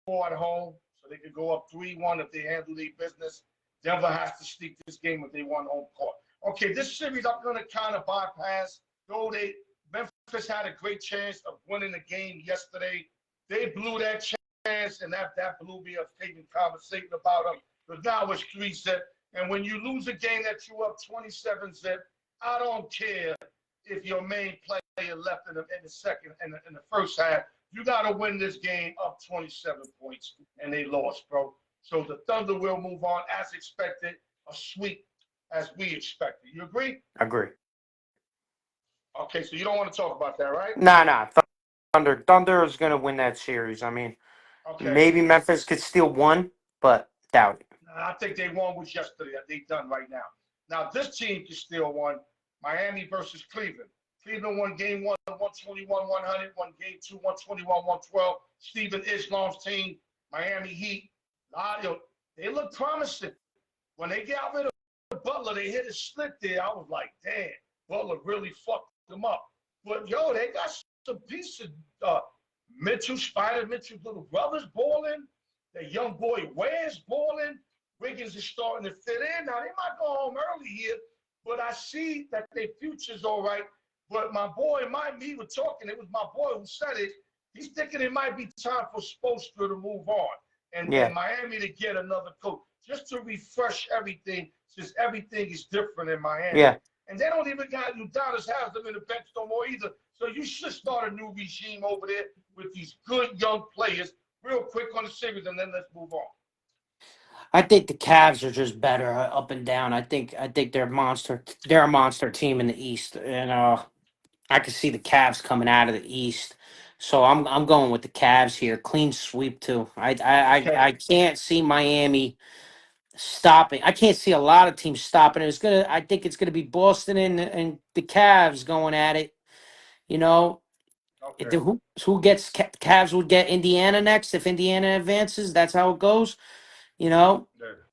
4 at home, so they could go up 3-1 if they handle their business. Denver has to sneak this game if they want home court. Okay, this series I'm gonna kind of bypass. Though Memphis had a great chance of winning the game yesterday, they blew that chance, and that blew me up taking conversation about them. But now it's 3-zip, and when you lose a game that you up 27-zip, I don't care if your main player left in the second in the first half. You got to win this game up 27 points, and they lost, bro. So the Thunder will move on as expected, a sweep as we expected. You agree? Agree. Okay, so you don't want to talk about that, right? Nah. Thunder is going to win that series. I mean, Okay. maybe Memphis could steal one, but doubt it. I think they won was yesterday. They done right now. Now this team can still won. Miami versus Cleveland. Cleveland won game 1, 121-100. Won game 2, 121-112. Stephen Islam's team, Miami Heat. They look promising. When they got rid of Butler, they hit a slick there. I was like, damn, Butler really fucked them up. But yo, they got some pieces. Mitchell's little brother's balling. The young boy Ware's balling. Wiggins is starting to fit in. Now they might go home early here, but I see that their future's all right. But my boy, we were talking. It was my boy who said it. He's thinking it might be time for Spoelstra to move on and Miami to get another coach just to refresh everything, since everything is different in Miami. Yeah. And they don't even got Udonis Haslam in the bench no more either. So you should start a new regime over there with these good young players real quick on the series, and then let's move on. I think the Cavs are just better up and down. I think they're a monster. They're a monster team in the East, and I can see the Cavs coming out of the East. So I'm going with the Cavs here. Clean sweep too. I can't see Miami stopping. I can't see a lot of teams stopping. I think it's gonna be Boston and the Cavs going at it. You know, who gets Cavs would get Indiana next if Indiana advances. That's how it goes. You know,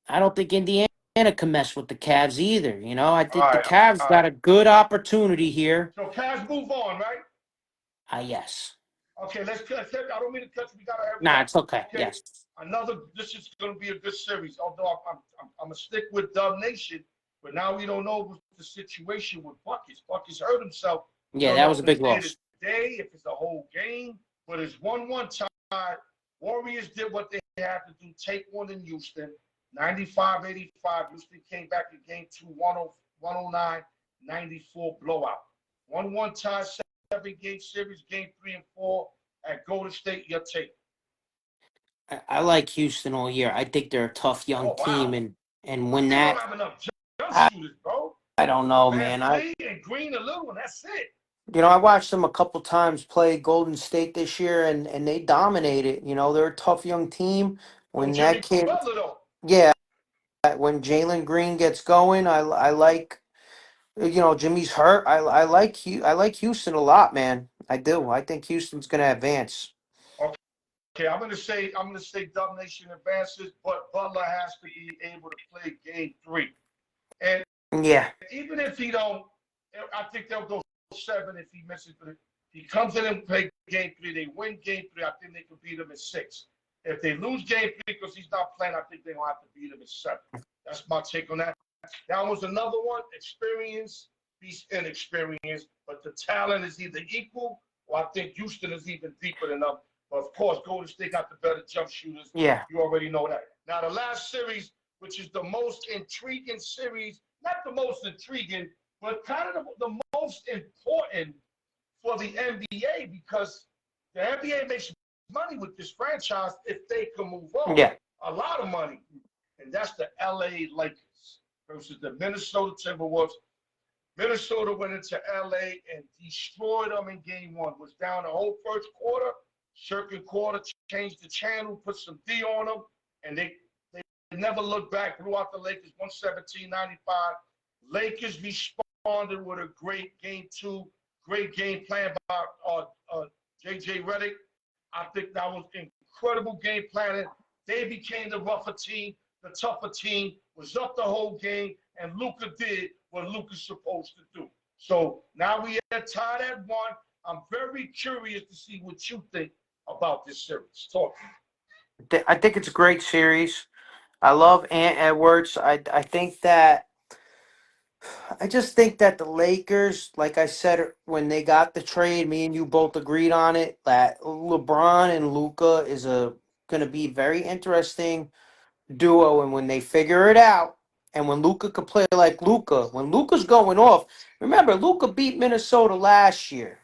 I don't think Indiana can mess with the Cavs either. I think the Cavs got a good opportunity here. So Cavs move on, right? Yes. Okay, let's. I don't mean to cut you. We gotta hurry up. Nah, it's okay. Yes. This is going to be a good series. Although I'm going to stick with Dub Nation, but now we don't know the situation with Buckets. Buckets hurt himself. Yeah, that was a big loss. Today, if it's a whole game, but it's 1-1 tie. Warriors did what they had to do. Take one in Houston, 95-85. Houston came back in game 2, 109-94 blowout. 1-1 tie, 7-game series, game 3 and 4 at Golden State. Your take. I like Houston all year. I think they're a tough young team, and when that, don't have enough jump shooters, bro. I don't know, man. Lee and Green a little, and that's it. I watched them a couple times play Golden State this year, and they dominated. They're a tough young team. No When that Jimmy kid, Butler though. yeah, when Jalen Green gets going, I like. Jimmy's hurt. I like Houston a lot, man. I do. I think Houston's gonna advance. Okay, I'm gonna say Dub Nation advances, but Butler has to be able to play game three. And Yeah, even if he don't, I think they'll go seven if he misses. But if he comes in and play game three, they win game three. I think they can beat him in six. If they lose game three because he's not playing, I think they're gonna have to beat him in seven. That's my take on that. That was another one. Experience beats inexperience, but the talent is either equal or I think Houston is even deeper than them. But of course, Golden State got the better jump shooters. yeah, You already know that. Now, the last series, which is the most intriguing series, not the most intriguing, but kind of the most important for the NBA because the NBA makes money with this franchise if they can move on. yeah. A lot of money. And that's the LA Lakers versus the Minnesota Timberwolves. Minnesota went into LA and destroyed them in game one. Was down the whole first quarter, second quarter, changed the channel, put some D on them, and they never looked back, blew out the Lakers 117-95. Lakers responded with a great game two, great game plan by J.J. Redick. I think that was incredible game planning. They became the rougher team, the tougher team, was up the whole game, and Luka did what Luka's supposed to do. So now we are tied at one. I'm very curious to see what you think about this series. Talk. I think it's a great series. I love Ant Edwards. I just think that the Lakers, like I said when they got the trade, me and you both agreed on it, that LeBron and Luca is a going to be very interesting duo, and when they figure it out, and when Luca could play like Luca, when Luca's going off, remember Luca beat Minnesota last year,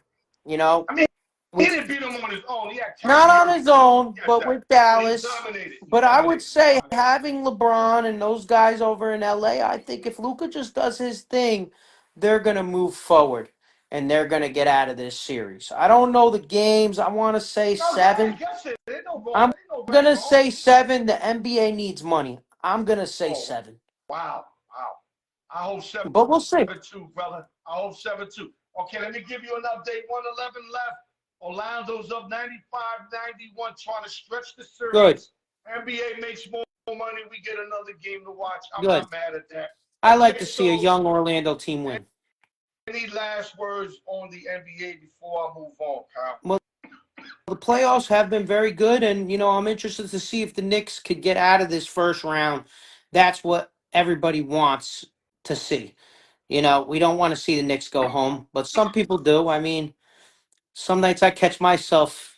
you know, I mean, he with didn't beat him on his own. He had not Kyrie on Irving his with him. own, He had but that. with But he Dallas. dominated. He But I would dominated. He say dominated. having LeBron and those guys over in LA, I think if Luca just does his thing, they're gonna move forward and they're gonna get out of this series. I don't know the games. I want to say No, go ahead, seven. guess it. Ain't no wrong. I'm Ain't no right or gonna wrong. say seven. The NBA needs money. I'm gonna say Oh, seven, wow. Wow. I hope seven but we'll see. two, brother. I hope 7-2. Okay, let me give you an update. 111 left. Orlando's up 95-91, trying to stretch the Good, series. NBA makes more money. We get another game to watch. I'm good. not mad at that. I like Okay, to see a so young Orlando team win. any last words on the NBA before I move on, Kyle? Well, the playoffs have been very good, and I'm interested to see if the Knicks could get out of this first round. That's what everybody wants to see. We don't want to see the Knicks go home, but some people do. I mean, some nights I catch myself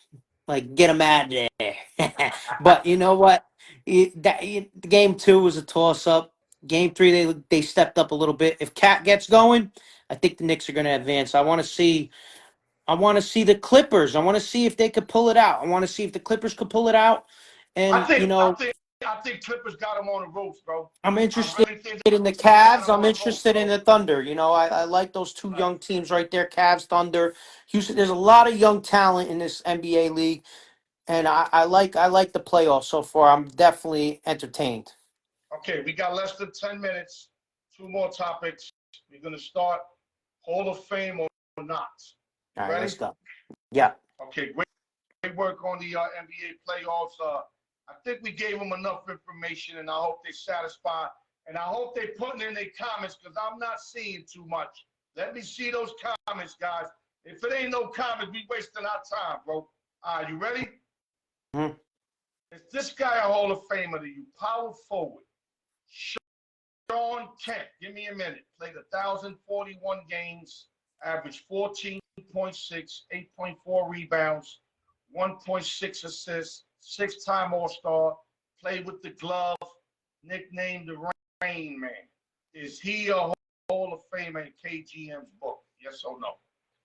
like get them out of there. But you know what? Game two was a toss up. Game three, they stepped up a little bit. If Cat gets going, I think the Knicks are going to advance. I want to see the Clippers. I want to see if they could pull it out. I want to see if the Clippers could pull it out. I And think I think I think Clippers got them on the ropes, bro. I'm I interested really think in the they got Cavs. them I'm on the ropes, interested in bro. the Thunder. I like those two Right. young teams right there, Cavs, Thunder, Houston. There's a lot of young talent in this NBA league, and I like the playoffs so far. I'm definitely entertained. Okay, we got less than 10 minutes. Two more topics. We're gonna start Hall of Fame or not. You All right, let's ready? go. Yeah. Okay, great work on the NBA playoffs. I think we gave them enough information, and I hope they satisfy. And I hope they putting in their comments because I'm not seeing too much. Let me see those comments, guys. If it ain't no comments, we wasting our time, bro. You ready? Mhm. Is this guy a Hall of Famer to you? Power forward. Sean Kemp, give me a minute. Played 1,041 games, averaged 14.6, 8.4 rebounds, 1.6 assists, six-time All-Star, played with the glove, nicknamed the Rain Man. Is he a Hall of Famer in KGM's book? Yes or no?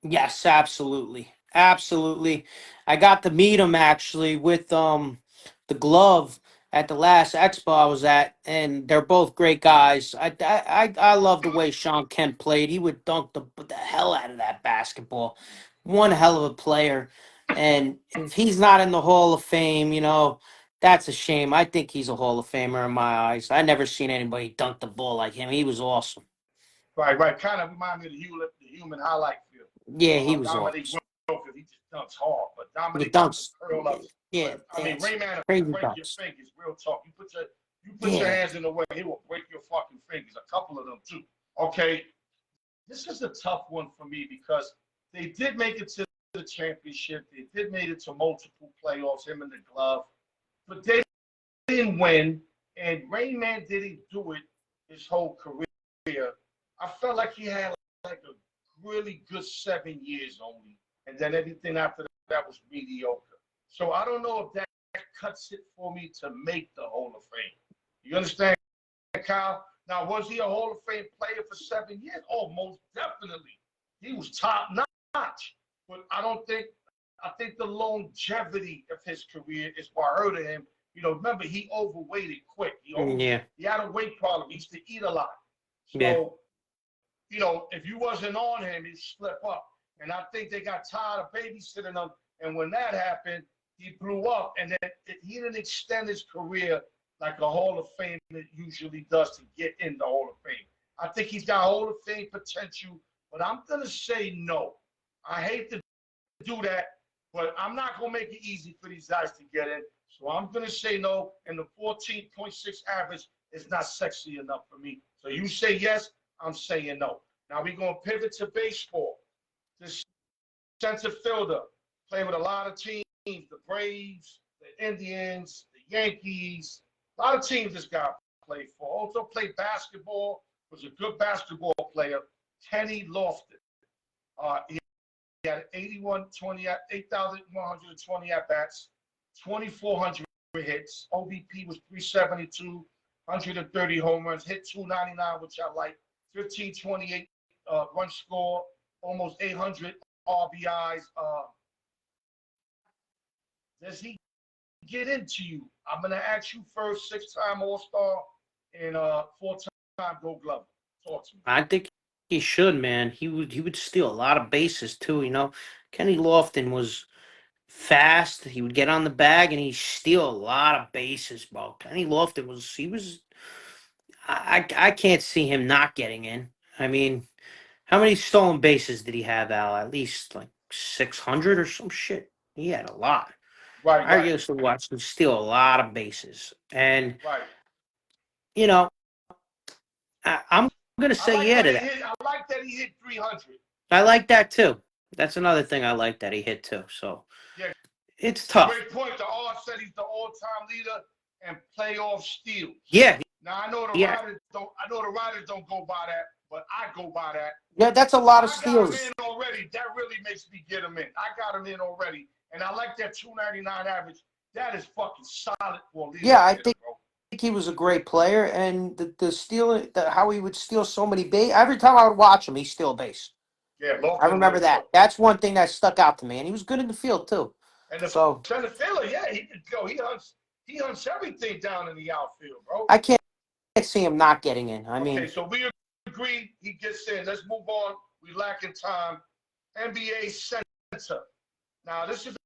Yes, absolutely. Absolutely. I got to meet him actually with the glove. at the last expo I was at, and they're both great guys. I love the way Sean Kemp played. He would dunk the hell out of that basketball. One hell of a player, and if he's not in the Hall of Fame, that's a shame. I think he's a Hall of Famer in my eyes. I never seen anybody dunk the ball like him. He was awesome. Right, right. Kind of remind me of the human highlight film. Yeah, he was Dominic awesome. Wilkins, he just dunks hard, but The Dominic got the dunks, curl ups. yeah, But I mean, that's Rayman will crazy break your dunks. fingers. Real talk. You put your Yeah. hands in the way, he will break your fucking fingers. A couple of them too. Okay, this is a tough one for me because they did make it to the championship. They did make it to multiple playoffs. Him and the glove, but they didn't win. And Rayman didn't do it his whole career. I felt like he had like a really good 7 years only, and then everything after that was mediocre. So I don't know if that cuts it for me to make the Hall of Fame. You understand, Kyle? Now, was he a Hall of Fame player for 7 years? Oh, most definitely. He was top notch. But I think the longevity of his career is what hurt him. Remember, he overweighted quick. Yeah. He had a weight problem. He used to eat a lot. Yeah. So, if you wasn't on him, he'd slip up. And I think they got tired of babysitting him. And when that happened, he blew up. And then he didn't extend his career like a Hall of Fame usually does to get in the Hall of Fame. I think he's got Hall of Fame potential, but I'm going to say no. I hate to do that, but I'm not going to make it easy for these guys to get in. So I'm going to say no. And the 14.6 average is not sexy enough for me. So you say yes, I'm saying no. Now we're going to pivot to baseball. This center fielder played with a lot of teams, the Braves, the Indians, the Yankees, a lot of teams this guy played for. Also played basketball, was a good basketball player. Kenny Lofton. He had 8,120 at bats, 2,400 hits. OBP was 372, 130 home runs, hit 299, which I like, 1528 run score, almost 800 RBIs. Does he get into you? I'm going to ask you first, 6-time All-Star and 4-time Gold Glove. Talk to me. I think he should, man. He would steal a lot of bases too. Kenny Lofton was fast. He would get on the bag and he'd steal a lot of bases, bro. Kenny Lofton was he was. I can't see him not getting in. I mean, how many stolen bases did he have, Al? At least like 600 or some shit. He had a lot. Right, I right, used to watch him steal a lot of bases, and right. you know, I'm gonna say yeah to that. I like that he hit 300. I like that too. That's another thing I like that he hit too. So Yeah, it's tough. great point. The R said he's the all-time leader and playoff steals. Yeah, Now I know the yeah, Riders don't. I know the Riders don't go by that, but I go by that. yeah. That's a If lot of I got him steals. in already, that really makes me get him in. I got him in already, and I like that 299 average. That is fucking solid for a Yeah, leadoff I hitter, think bro. he was a great player, and the stealing, how he would steal so many base. Every time I would watch him, he steal a base. Yeah, I Lofton remember was good. that. That's one thing that stuck out to me, and he was good in the field too. And the So center fielder, yeah, he could go. He hunts everything down in the outfield, bro. I can't see him not getting in. I Okay, mean, so we agree he gets in. Let's move on. We lacking time. NBA center. Now this is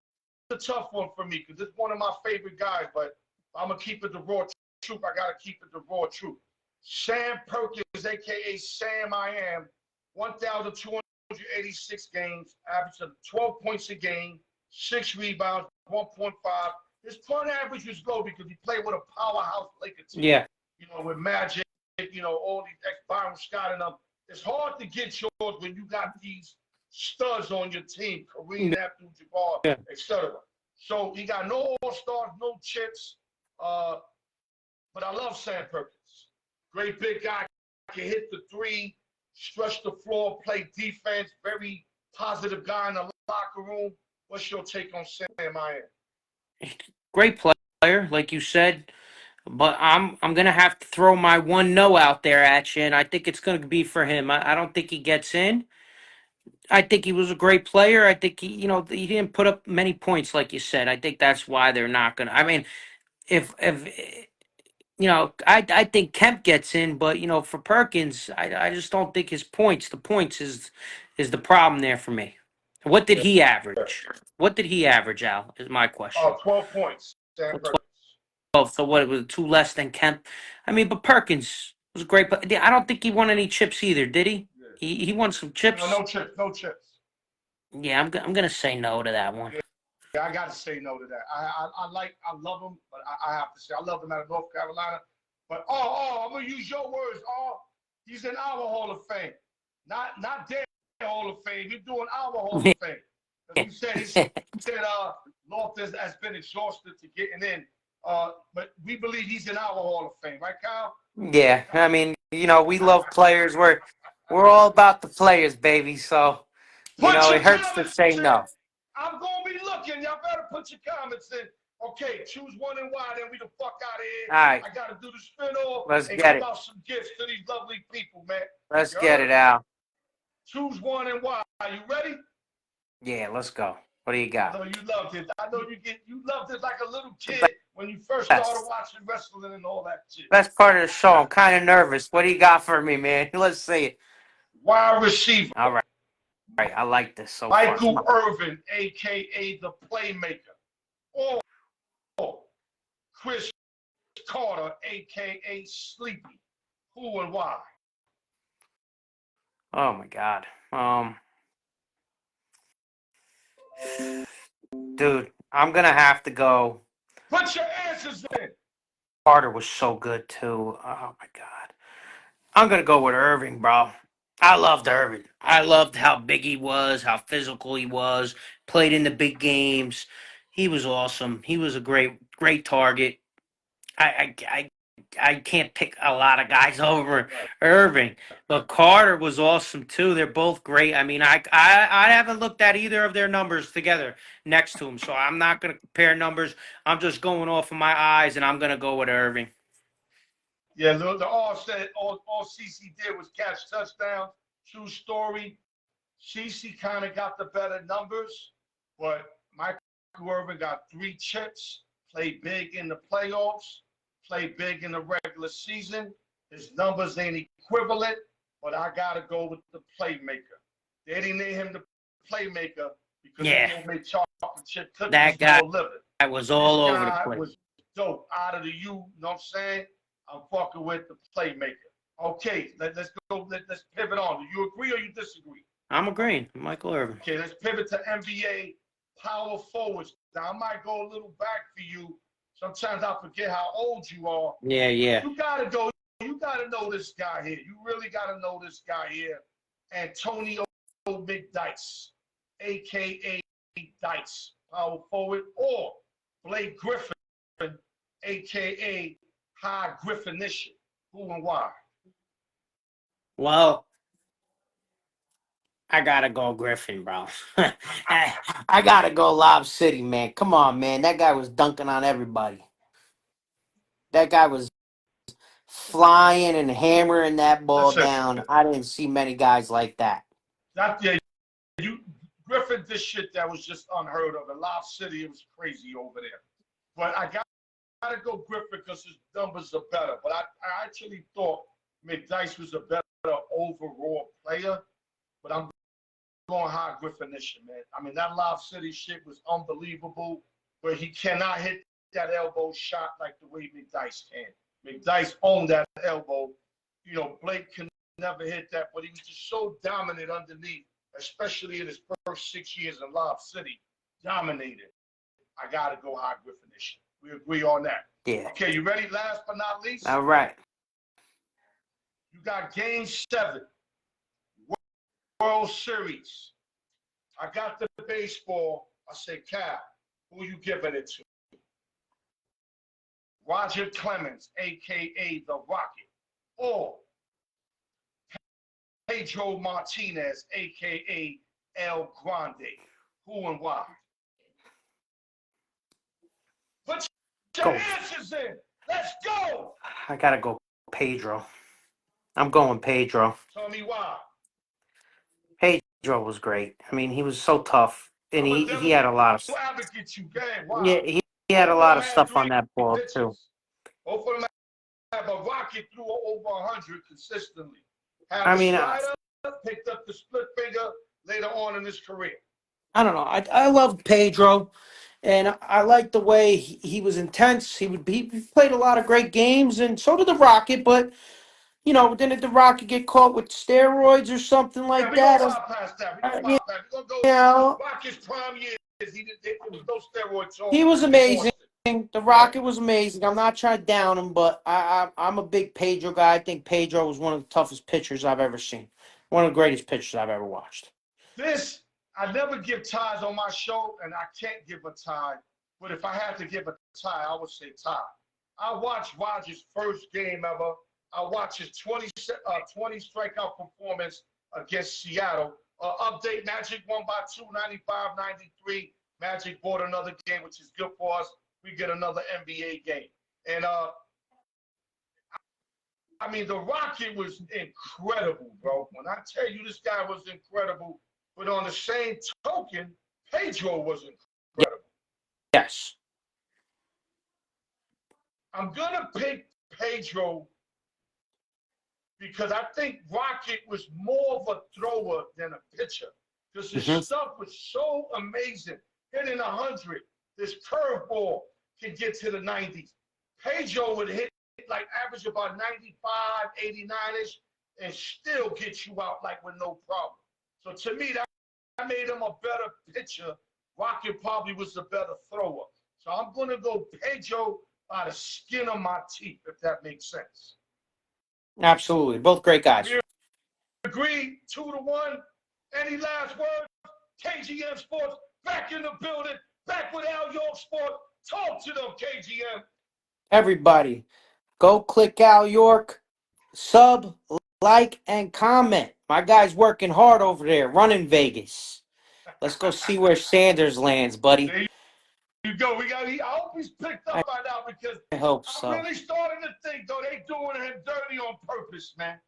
a tough one for me because it's one of my favorite guys, but I'm gonna keep it the raw truth. I gotta keep it the raw truth. Sam Perkins, aka Sam I Am, 1,286 games, average of 12 points a game, 6 rebounds, 1.5. His point average was low because he played with a powerhouse Laker team. yeah, With Magic, all these Byron Scott and them. It's hard to get yours when you got these studs on your team, Kareem Abdul-Jabbar, yeah. etc. So he got no All-Stars, no chips, but I love Sam Perkins. Great big guy, can hit the three, stretch the floor, play defense, very positive guy in the locker room. What's your take on Sam I Am? Great player, like you said. But I'm gonna have to throw my one no out there at you, and I think it's gonna be for him. I don't think he gets in. I think he was a great player. I think he didn't put up many points like you said. I think that's why they're not gonna. I mean, if I think Kemp gets in, but for Perkins, I just don't think his points. The points is the problem there for me. What did Yeah. he average? What did he average, Al? Is my question. 12 points. Sam Well, Perkins. 12. So what? Was two less than Kemp? I mean, but Perkins was great. But I don't think he won any chips either, did he? Yeah. He won some No, chips. no chips. No chips. Yeah, I'm gonna say no to that one. Yeah, I got to say no to that. I love him, but I have to say, I love him out of North Carolina. But I'm gonna use your words. He's in our Hall of Fame, not their Hall of Fame. You're doing our Hall of Fame because he said North has been exhausted to getting in. But we believe he's in our Hall of Fame, right, Kyle? Yeah, I mean, we love players. We're all about the players, baby. So Put your it hurts to comments say in. no. I'm gonna be looking. Y'all better put your comments in. Okay, choose one and why, then we the fuck out of here. All right, I gotta do the spin off let's and get give it. out some gifts to these lovely people, man. Let's You get it, heard? Al. Choose one and why. Are you ready? Yeah, let's go. What do you I got? know you loved it. I know you loved it like a little The kid when you first started best. watching wrestling and all that shit. Best part of the show. I'm kind of nervous. What do you got for me, man? Let's see it. Wide receiver. All right. All right. I like this so far. Come Michael on. Irvin, aka the Playmaker. Or Chris Carter, aka Sleepy. Who and why? Oh my God. Dude, I'm gonna have to go. Put your answers in. Carter was so good too. Oh my God. I'm gonna go with Irving, bro. I loved Irving. I loved how big he was, how physical he was. Played in the big games. He was awesome. He was a great target. I can't pick a lot of guys over Right. Irving, but Carter was awesome too. They're both great. I mean, I haven't looked at either of their numbers together next to him, so I'm not going to compare numbers. I'm just going off of my eyes, and I'm going to go with Irving. Yeah, the all said all CC did was catch touchdowns. True story. CC kind of got the better numbers, but Michael Irvin got 3 chips, played big in the playoffs, played big in the regular season. His numbers ain't equivalent, but I gotta go with the playmaker. They didn't name him the playmaker because he Yeah, gonna make chocolate chip cookies that for guy a living. was This all over the guy place. was dope out of the you know what I'm saying? I'm fucking with the playmaker. Okay, let's go. Let's pivot on. Do you agree or you disagree? I'm agreeing, Michael Irvin. Okay, let's pivot to NBA power forwards. Now I might go a little back for you. Sometimes I forget how old you are, but Yeah. you gotta go. You gotta know this guy here. You really gotta know this guy here, Antonio McDice, aka Dice, power forward, or Blake Griffin, aka High Griffinition. Who and why? Well, I gotta go Griffin, bro. I gotta go Lob City, man. Come on, man. That guy was dunking on everybody. That guy was flying and hammering that ball Listen, down. I didn't see many guys like that. not yeah, you Griffin did shit that was just unheard of. In Lob City, it was crazy over there. But I gotta go Griffin because his numbers are better. But I actually thought McDice was a better overall player. But I'm going High Griffinition, man. I mean, that Lob City shit was unbelievable. But he cannot hit that elbow shot like the way McDice can. McDice owned that elbow. Blake can never hit that, but he was just so dominant underneath, especially in his first 6 years in Lob City. Dominated. I got to go High Griffinition. We agree on that. Yeah. Okay, you ready? Last but not least, All right. you got Game 7, World Series. I got the baseball. I say, Cal, who you giving it to? Roger Clemens, a.k.a. The Rocket, or Pedro Martinez, a.k.a. El Grande. Who and why? Put your answers in. Let's go. I gotta go Pedro. I'm going Pedro. Tell me why. Pedro was great. I mean, he was so tough, and I'm a he devil had a lot of. advocate, you gang. Yeah, Why? had a Both of lot them of had stuff on great that ball too. pitches. Both of them have a rocket through over 100 consistently. Had I a mean, slider, picked up the split finger later on in his career. I don't know. I love Pedro, and I like the way he was intense. He played a lot of great games, and so did the Rocket. But didn't the Rocket get caught with steroids or something Yeah, like we're going that? to bypass that. We're going to You bypass. We're going to go know, Rocket's prime years. There was no steroid talk he was in amazing. Boston. The Yeah. Rocket was amazing. I'm not trying to down him, but I'm a big Pedro guy. I think Pedro was one of the toughest pitchers I've ever seen. One of the greatest pitchers I've ever watched. I never give ties on my show, and I can't give a tie. But if I had to give a tie, I would say tie. I watched Rogers' first game ever. I watched his 20 strikeout performance against Seattle. Update, Magic won by 2, 95-93. Magic bought another game, which is good for us. We get another NBA game. And, I mean, the Rocket was incredible, bro. When I tell you this guy was incredible, but on the same token, Pedro was incredible. Yes. I'm going to pick Pedro because I think Rocket was more of a thrower than a pitcher because his stuff was so amazing. Hitting 100, this curveball can get to the 90s. Pedro would hit like average about 95, 89-ish and still get you out like with no problem. So to me, that made him a better pitcher. Rocket probably was the better thrower. So I'm going to go Pedro by the skin of my teeth, if that makes sense. Absolutely. Both great guys. We agree 2-1. Any last words? KGM Sports back in the building, back with Al York Sports. Talk to them, KGM. Everybody, go click Al York, sub, like, and comment. My guy's working hard over there, running Vegas. Let's go see where Sanders lands, buddy. There you go. I hope he's picked up by now because I hope I'm so. really starting to think, though, they doing him dirty on purpose, man.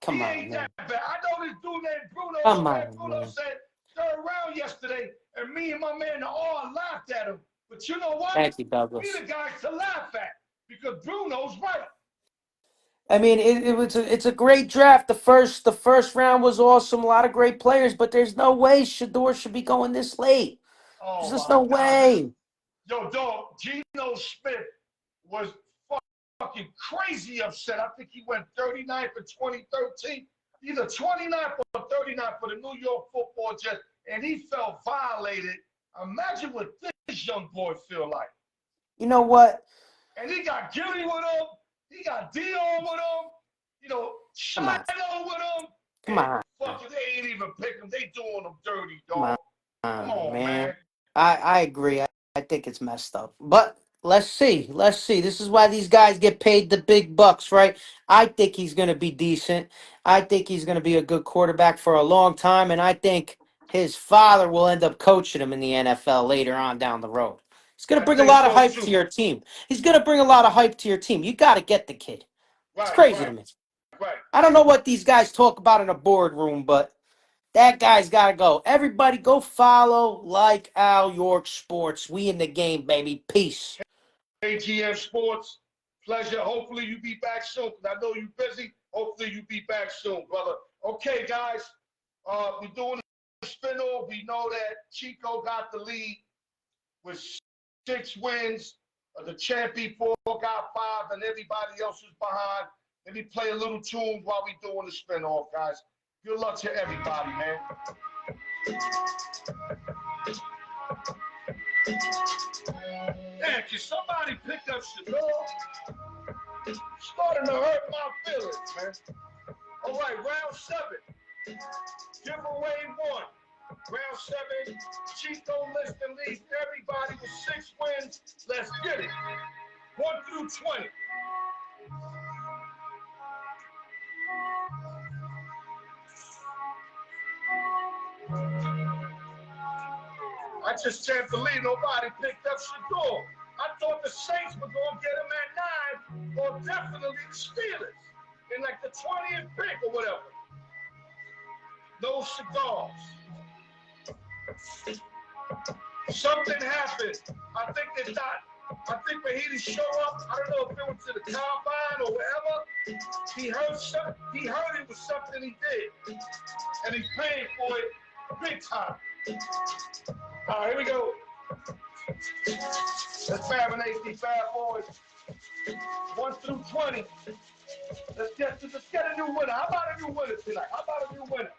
Come He on, ain't man. that bad. I know this dude named Bruno. Come on, Bruno man. said third round yesterday, and me and my man the R laughed at him. But you know what? Thank you, We Douglas. the guys to laugh at because Bruno's right. I mean, it's a great draft. The first round was awesome. A lot of great players, but there's no way Shador should be going this late. There's Oh just my no God! way. Yo, dog, Geno Smith was fucking crazy upset. I think he went 39 for 2013, either 29 or 39 for the New York Football Jets, and he felt violated. Imagine what this young boy feel like. You know what? And he got Gilly with him. He got Dion with him. Shiloh with him. Come on. Fucking, they ain't even pick him. They doing him dirty, dog. Come Come on, man. I agree. I think it's messed up. But let's see. Let's see. This is why these guys get paid the big bucks, right? I think he's going to be decent. I think he's going to be a good quarterback for a long time. And I think his father will end up coaching him in the NFL later on down the road. He's going to I bring a think lot of so hype too. to your team. He's going to bring a lot of hype to your team. You got to get the kid. It's crazy to me. Right. I don't know what these guys talk about in a boardroom, but that guy's got to go. Everybody go follow, like Al York Sports. We in the game, baby. Peace. AGM Sports, pleasure. Hopefully you be back soon because I know you're busy. Hopefully you be back soon, brother. Okay, guys, we're doing a spin-off. We know that Chico got the lead with 6 wins. The champion 4 got 5, and everybody else is behind. Let me play a little tune while we doing the spin-off, guys. Good luck to everybody, man. Man, can somebody pick up Shador? Starting to hurt my feelings, man. All right, round 7. Giveaway 1. Round 7. Chico listing leads everybody with 6 wins. Let's get it. 1 through 20. I just can't believe nobody picked up Shador. I thought the Saints were going to get him at 9, or definitely the Steelers in like the 20th pick or whatever. No cigars. Something happened. I think they got I think when he didn't show up, I don't know if it was to the combine or wherever, he heard something. He heard it was something he did, and he's paying for it big time. All right, here we go. Let's marinate these bad boys. 1 through 20. Let's get a new winner. How about a new winner tonight? How about a new winner?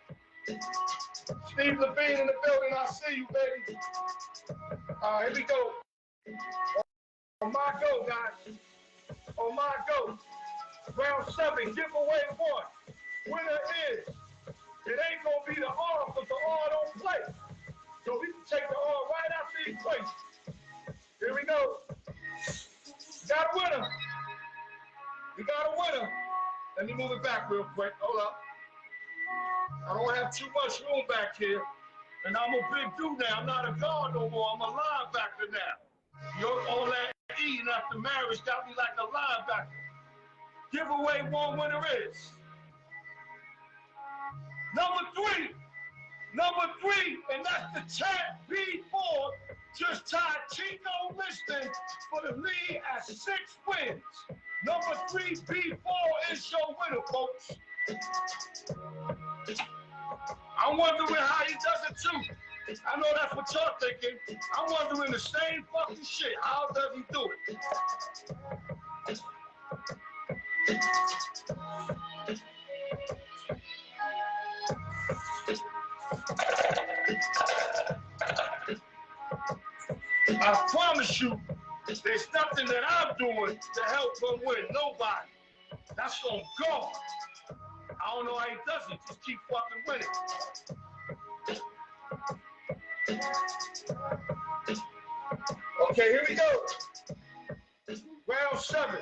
Steve Levine in the building. I see you, baby. All right, here we go. On my go, guys. On my go. Round 7, giveaway 1. Winner is. It ain't gonna be the R because the R don't play. So we can take the R right out the equation. Here we go. Got a winner. We got a winner. Let me move it back real quick. Hold up. I don't have too much room back here. And I'm a big dude now. I'm not a guard no more. I'm a linebacker now. All that eating after marriage got me like a linebacker. Giveaway 1 winner is. Number three, and that's the champ, B4, just tied Chico Liston for the lead at 6 wins. Number 3, B4 is your winner, folks. I'm wondering how he does it too. I know that's what y'all thinking. I'm wondering the same fucking shit. How does he do it? I promise you, there's nothing that I'm doing to help him win. Nobody. That's on God. I don't know how he does it. Just keep fucking winning. Okay, here we go. Round 7.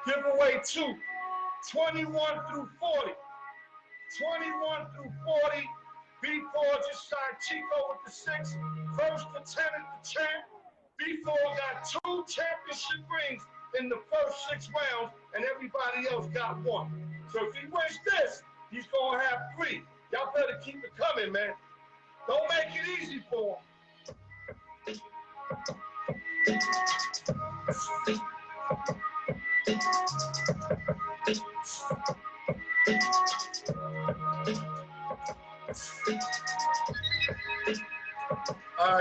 Giveaway 2. 21 through 40. 21 through 40. B4 just signed Chico with the 6. First lieutenant, the champ. B4 got 2 championship rings in the first 6 rounds, and everybody else got 1. So if he wins this, he's going to have 3. Y'all better keep it coming, man. Don't make it easy for him.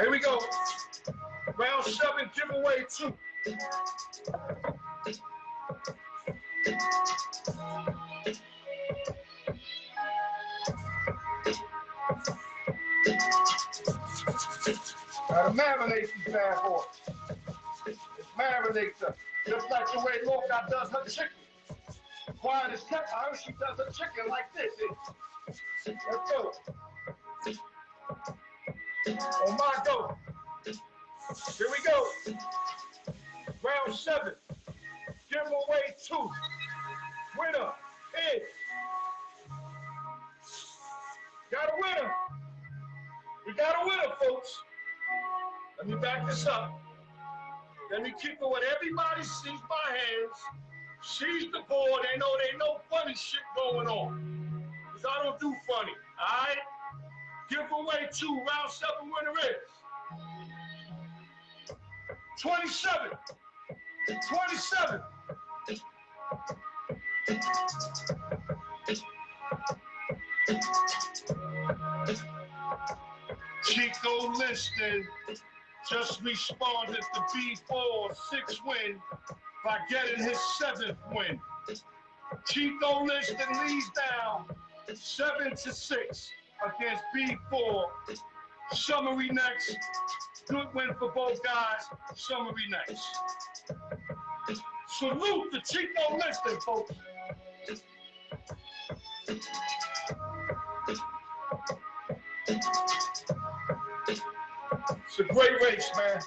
Here we go. Round 7, giveaway 2. Gotta marinate these bad boys. Let's marinate them. Just like the way Loca does her chicken. Quiet as kept. I heard she does her chicken like this. Let's go. On my go. Here we go. Round 7. Giveaway 2. Winner is. Got a winner. We got a winner, folks. Let me back this up. Let me keep it when everybody sees my hands, sees the board, they know there ain't no funny shit going on. Because I don't do funny, all right? Giveaway 2, round 7 winner is 27. 27. Chico Liston just responded to B4's 6th win by getting his 7th win. Chico Liston leads down 7-6 against B4. Summary next. Good win for both guys. Summary next. Salute to Chico Liston, folks. It's a great race, man.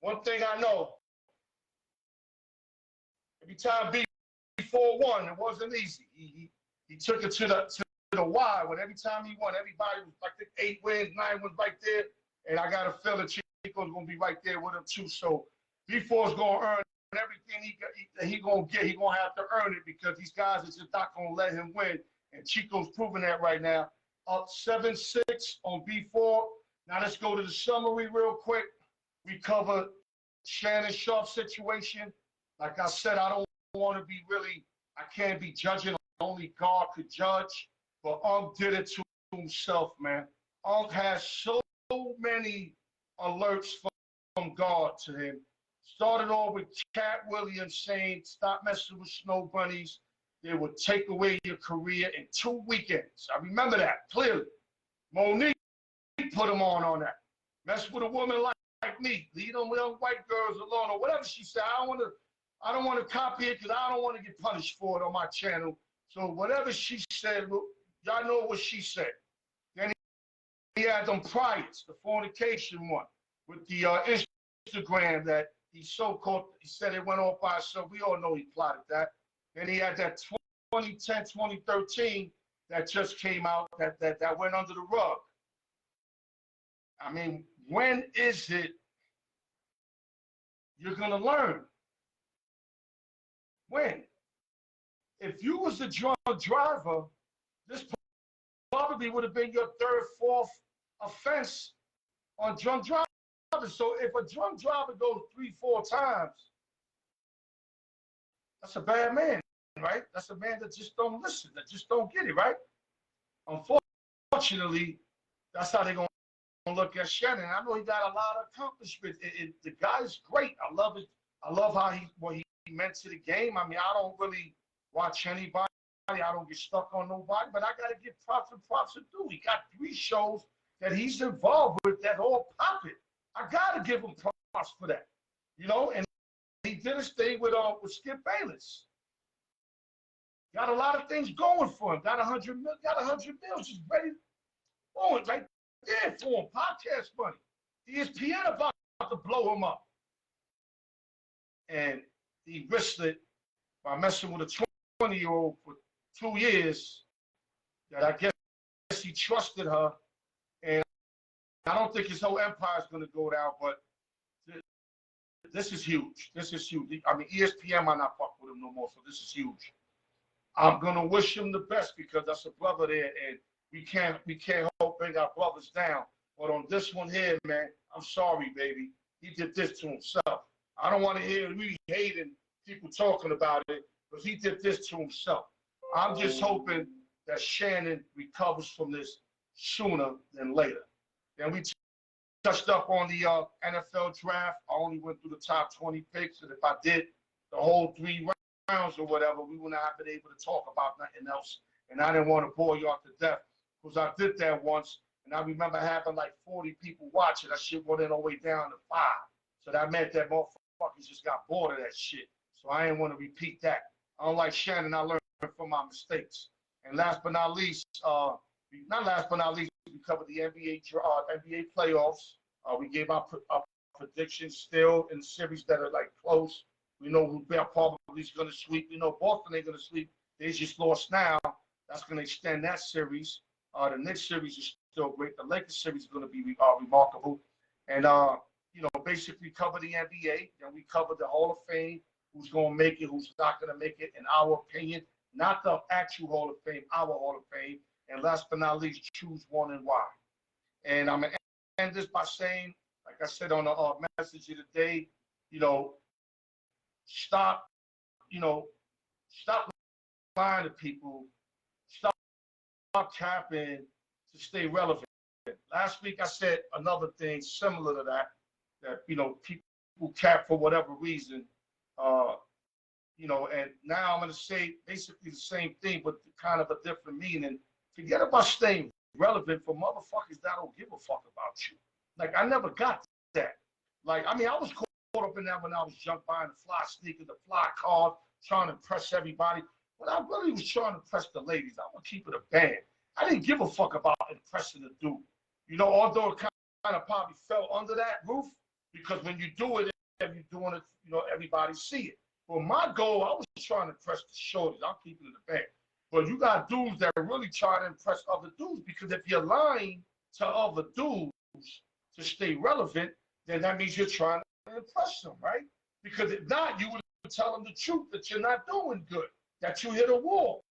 One thing I know, every time B4 won, it wasn't easy. He took it to the wire. When every time he won, everybody was like 8 wins, 9 wins right there. And I got a feeling Chico's gonna be right there with him too. So B4's gonna earn everything he gonna get. He gonna have to earn it because these guys are just not gonna let him win. And Chico's proving that right now. Up 7-6 on B4. Now let's go to the summary real quick. We covered Shannon Sharp situation. Like I said, I don't want to be really, I can't be judging. Only God could judge. But did it to himself, man. Has so many alerts from God to him. Started off with Cat Williams saying, stop messing with snow bunnies. They would take away your career in 2 weekends. I remember that clearly. Monique put him on that. Mess with a woman like me. Leave them young white girls alone or whatever she said. I don't want to copy it because I don't want to get punished for it on my channel. So whatever she said, y'all know what she said. Then he had them priors, the fornication one, with the Instagram that he so-called, he said it went off by itself. We all know he plotted that. Then he had that 2010, 2013 that just came out that went under the rug. I mean, when is it you're going to learn? When? If you was a drunk driver, this probably would have been your third, fourth offense on drunk driving. So if a drunk driver goes 3-4 times, that's a bad man, right? That's a man that just don't listen, that just don't get it, right? Unfortunately, that's how they're going to look at Shannon. I know he got a lot of accomplishments. The guy's great. I love it. I love how what he meant to the game. I mean, I don't really watch anybody. I don't get stuck on nobody, but I got to give props and props to do. He got 3 shows that he's involved with that all popping. I got to give him props for that, you know. And he did his thing with Skip Bayless. Got a lot of things going for him. Got 100 mils just ready, going right there for him. Podcast money. ESPN about to blow him up, and he risked it by messing with a 20-year-old for 2 years. That I guess he trusted her, and I don't think his whole empire is going to go down. But this is huge. This is huge. I mean, ESPN might not fuck with him no more, so this is huge. I'm gonna wish him the best because that's a brother there, and we can't hope bring our brothers down. But on this one here, man, I'm sorry, baby. He did this to himself. I don't want to hear me hating people talking about it, because he did this to himself. I'm just hoping that Shannon recovers from this sooner than later. Then we touched up on the NFL draft. I only went through the top 20 picks, and if I did the whole 3 rounds or whatever, we would not have been able to talk about nothing else. And I didn't want to bore y'all to death, because I did that once, and I remember having like 40 people watching. That shit went all the way down to 5. So that meant that motherfuckers just got bored of that shit. So I didn't want to repeat that. Unlike Shannon, I learned from my mistakes. And last but not least, we covered the NBA playoffs. We gave our predictions still in series that are like close. We know who probably is going to sweep. We know Boston ain't going to sweep. They just lost now. That's going to extend that series. The next series is still great. The Lakers series is going to be remarkable. And, basically cover the NBA. Then we cover the Hall of Fame, who's going to make it, who's not going to make it, in our opinion. Not the actual Hall of Fame, our Hall of Fame. And last but not least, choose one and why. And I'm going to end this by saying, like I said on the message of the day, stop lying to people, stop capping to stay relevant. Last week I said another thing similar to that people cap for whatever reason, and now I'm going to say basically the same thing, but kind of a different meaning. Forget about staying relevant for motherfuckers that don't give a fuck about you. Like, I never got that. Like, I mean, I was caught up in that when I was young, buying the fly sneakers, the fly cars, trying to impress everybody. But I really was trying to impress the ladies. I want to keep it a band. I didn't give a fuck about impressing the dude. Although it kind of probably fell under that roof, because when you do it, you're doing it, everybody see it. But my goal, I was trying to impress the shorties. I'm keeping it a band. But you got dudes that are really trying to impress other dudes, because if you're lying to other dudes to stay relevant, then that means you're trying to impress them, right? Because if not, you would tell them the truth that you're not doing good, that you hit a wall.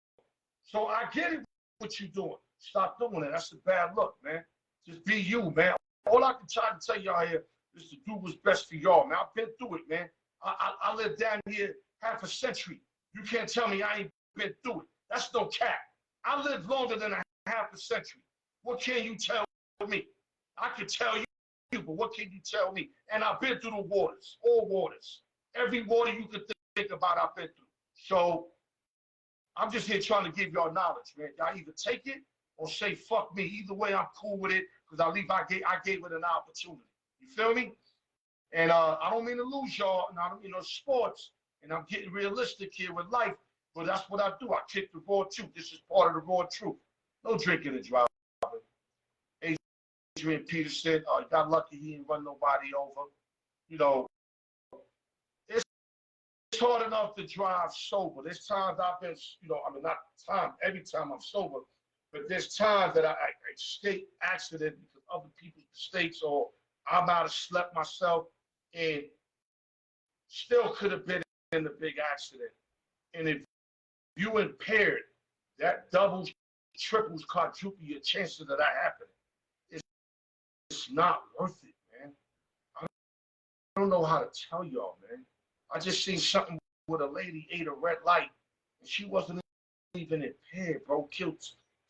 So I get it, what you're doing. Stop doing it. That's a bad look, man. Just be you, man. All I can try to tell y'all here, is to do what's best for y'all, man. I've been through it, man. I lived down here half a century. You can't tell me I ain't been through it. That's no cap. I lived longer than a half a century. What can you tell me? I can tell you, but what can you tell me? And I've been through the waters, all waters. Every water you could think about, I've been through. So I'm just here trying to give y'all knowledge, man. Y'all either take it or say fuck me. Either way, I'm cool with it because I gave it an opportunity. You feel me? And I don't mean to lose y'all. And I don't, sports. And I'm getting realistic here with life. But that's what I do. I kick the raw truth. This is part of the raw truth. No drinking and driving. Adrian Peterson, got lucky he didn't run nobody over. You know, it's hard enough to drive sober. There's times I've been, not time, every time I'm sober, but there's times that I escape accident because of other people's mistakes or I might have slept myself and still could have been in the big accident. And if you impaired, that doubles, triples, quadruples your chances of that happening. It's not worth it, man. I don't know how to tell y'all, man. I just seen something with a lady ate a red light and she wasn't even impaired, bro. Killed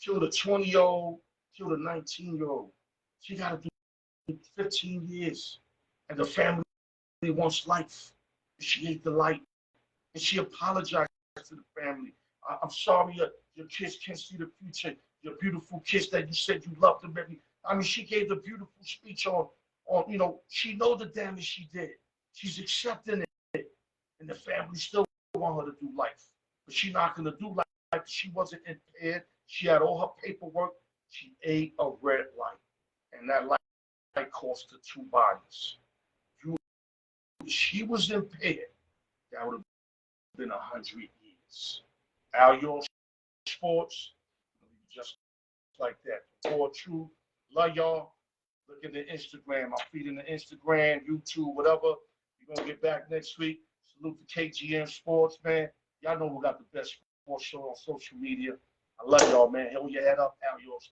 a 20-year-old, killed a 19-year-old. She got to do 15 years. And the family wants life. And she ate the light. And she apologized to the family. I'm sorry your kids can't see the future. Your beautiful kids that you said you loved them, baby. I mean, she gave the beautiful speech on, she know the damage she did. She's accepting it. And the family still want her to do life. But she's not going to do life. She wasn't impaired. She had all her paperwork. She ate a red light. And that light cost her 2 bodies. If she was impaired, that would have been 100 years. Al, your sports, just like that. More true. Love y'all. Look at the Instagram. I'm feeding the Instagram, YouTube, whatever. We're going to get back next week. Salute to KGM Sports, man. Y'all know we got the best sports show on social media. I love y'all, man. Hold your head up. Al, yours.